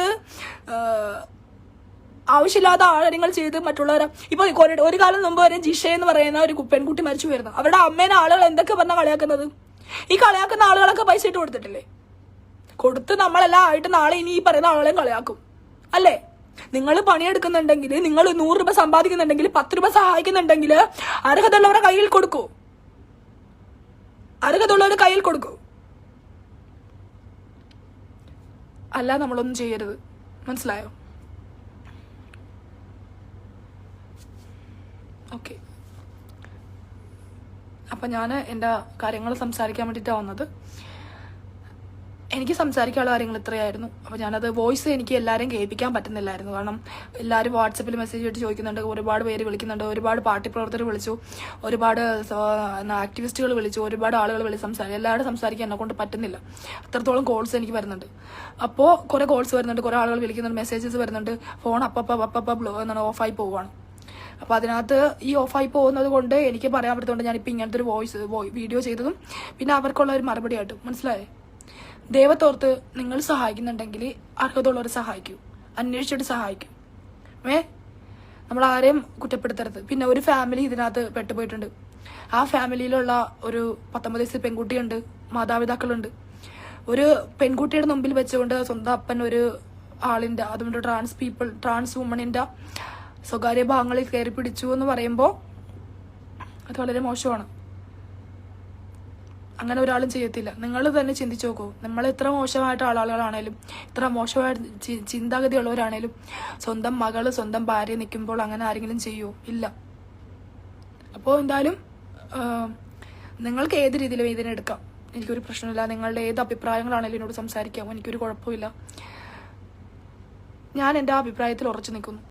ആവശ്യമില്ലാത്ത കാര്യങ്ങൾ ചെയ്ത് മറ്റുള്ളവരെ ഇപ്പൊ ഒരു കാലം മുമ്പ് വരെ ജിഷ എന്ന് പറയുന്ന ഒരു പെൺകുട്ടി മരിച്ചു വരുന്നു. അവരുടെ അമ്മേനെ ആളുകൾ എന്തൊക്കെ പറഞ്ഞാൽ കളിയാക്കുന്നത്? ഈ കളിയാക്കുന്ന ആളുകളൊക്കെ പൈസ ഇട്ട് കൊടുത്തിട്ടില്ലേ? കൊടുത്ത് നമ്മളെല്ലാം ആയിട്ട് നാളെ ഇനി ഈ പറയുന്ന ആളുകളെയും കളിയാക്കും അല്ലേ? നിങ്ങൾ പണിയെടുക്കുന്നുണ്ടെങ്കിൽ, നിങ്ങൾ 100 രൂപ സമ്പാദിക്കുന്നുണ്ടെങ്കിൽ, 10 രൂപ സഹായിക്കുന്നുണ്ടെങ്കിൽ അർഹതയുള്ളവരുടെ കയ്യിൽ കൊടുക്കൂ. അർഹതയുള്ളവരുടെ കയ്യിൽ കൊടുക്കൂ. അല്ല നമ്മളൊന്നും ചെയ്യരുത്. മനസ്സിലായോ? ഓക്കെ. അപ്പം ഞാൻ എൻ്റെ കാര്യങ്ങൾ സംസാരിക്കാൻ വേണ്ടിയിട്ടാണ് വന്നത്. എനിക്ക് സംസാരിക്കാനുള്ള കാര്യങ്ങൾ ഇത്രയായിരുന്നു. അപ്പോൾ ഞാനത് വോയിസ് എനിക്ക് എല്ലാവരെയും കേൾപ്പിക്കാൻ പറ്റുന്നില്ലായിരുന്നു. കാരണം എല്ലാവരും വാട്സപ്പിൽ മെസ്സേജ് ഇട്ട് ചോദിക്കുന്നുണ്ട്, ഒരുപാട് പേര് വിളിക്കുന്നുണ്ട്, ഒരുപാട് പാർട്ടി പ്രവർത്തകർ വിളിച്ചു, ഒരുപാട് ആക്ടിവിസ്റ്റുകൾ വിളിച്ചു, ഒരുപാട് ആളുകൾ എല്ലാവരും സംസാരിക്കാൻ എന്നെ കൊണ്ട് പറ്റുന്നില്ല. അത്രത്തോളം കോൾസ് എനിക്ക് വരുന്നുണ്ട്. അപ്പോൾ കുറേ കോൾസ് വരുന്നുണ്ട്, കുറേ ആളുകൾ വിളിക്കുന്നുണ്ട്, മെസ്സേജസ് വരുന്നുണ്ട്. ഫോൺ എന്താണ് ഓഫായി പോവുകയാണ്. അപ്പോൾ അതിനകത്ത് ഈ ഓഫായി പോകുന്നത് കൊണ്ട് എനിക്ക് പറയാൻ പറ്റുന്നുണ്ട് ഞാനിപ്പോൾ ഇങ്ങനത്തെ ഒരു വീഡിയോ ചെയ്തതും പിന്നെ അവർക്കുള്ള ഒരു മറുപടി ആയിട്ട്. മനസ്സിലായേ? ദൈവത്തോർത്ത് നിങ്ങൾ സഹായിക്കുന്നുണ്ടെങ്കിൽ അർഹതയുള്ളവരെ സഹായിക്കൂ, അന്വേഷിച്ചിട്ട് സഹായിക്കൂ. നമ്മൾ ആരെയും കുറ്റപ്പെടുത്തരുത്. പിന്നെ ഒരു ഫാമിലി ഇതിനകത്ത് പെട്ടുപോയിട്ടുണ്ട്. ആ ഫാമിലിയിലുള്ള ഒരു 19 വയസ്സ് പെൺകുട്ടിയുണ്ട്, മാതാപിതാക്കളുണ്ട്. ഒരു പെൺകുട്ടിയുടെ മുമ്പിൽ വെച്ചുകൊണ്ട് സ്വന്തം അപ്പൻ ഒരു ആളിൻ്റെ, അതുകൊണ്ട് ട്രാൻസ് വുമണിൻ്റെ സ്വകാര്യ ഭാഗങ്ങളിൽ കയറി പിടിച്ചു എന്ന് പറയുമ്പോൾ അത് വളരെ മോശമാണ്. അങ്ങനെ ഒരാളും ചെയ്യത്തില്ല. നിങ്ങൾ തന്നെ ചിന്തിച്ചു നോക്കൂ. നമ്മൾ എത്ര മോശമായിട്ട് ആളുകളാണേലും, എത്ര മോശമായ ചിന്താഗതിയുള്ളവരാണേലും സ്വന്തം മകള് സ്വന്തം ഭാര്യ നിൽക്കുമ്പോൾ അങ്ങനെ ആരെങ്കിലും ചെയ്യുമോ? ഇല്ല. അപ്പോൾ എന്തായാലും നിങ്ങൾക്ക് ഏത് രീതിയിലും ഇതിനെടുക്കാം, എനിക്കൊരു പ്രശ്നമില്ല. നിങ്ങളുടെ ഏത് അഭിപ്രായങ്ങളാണേലും എന്നോട് സംസാരിക്കാം, എനിക്കൊരു കുഴപ്പമില്ല. ഞാൻ എൻ്റെ അഭിപ്രായത്തിൽ ഉറച്ചു നിൽക്കുന്നു.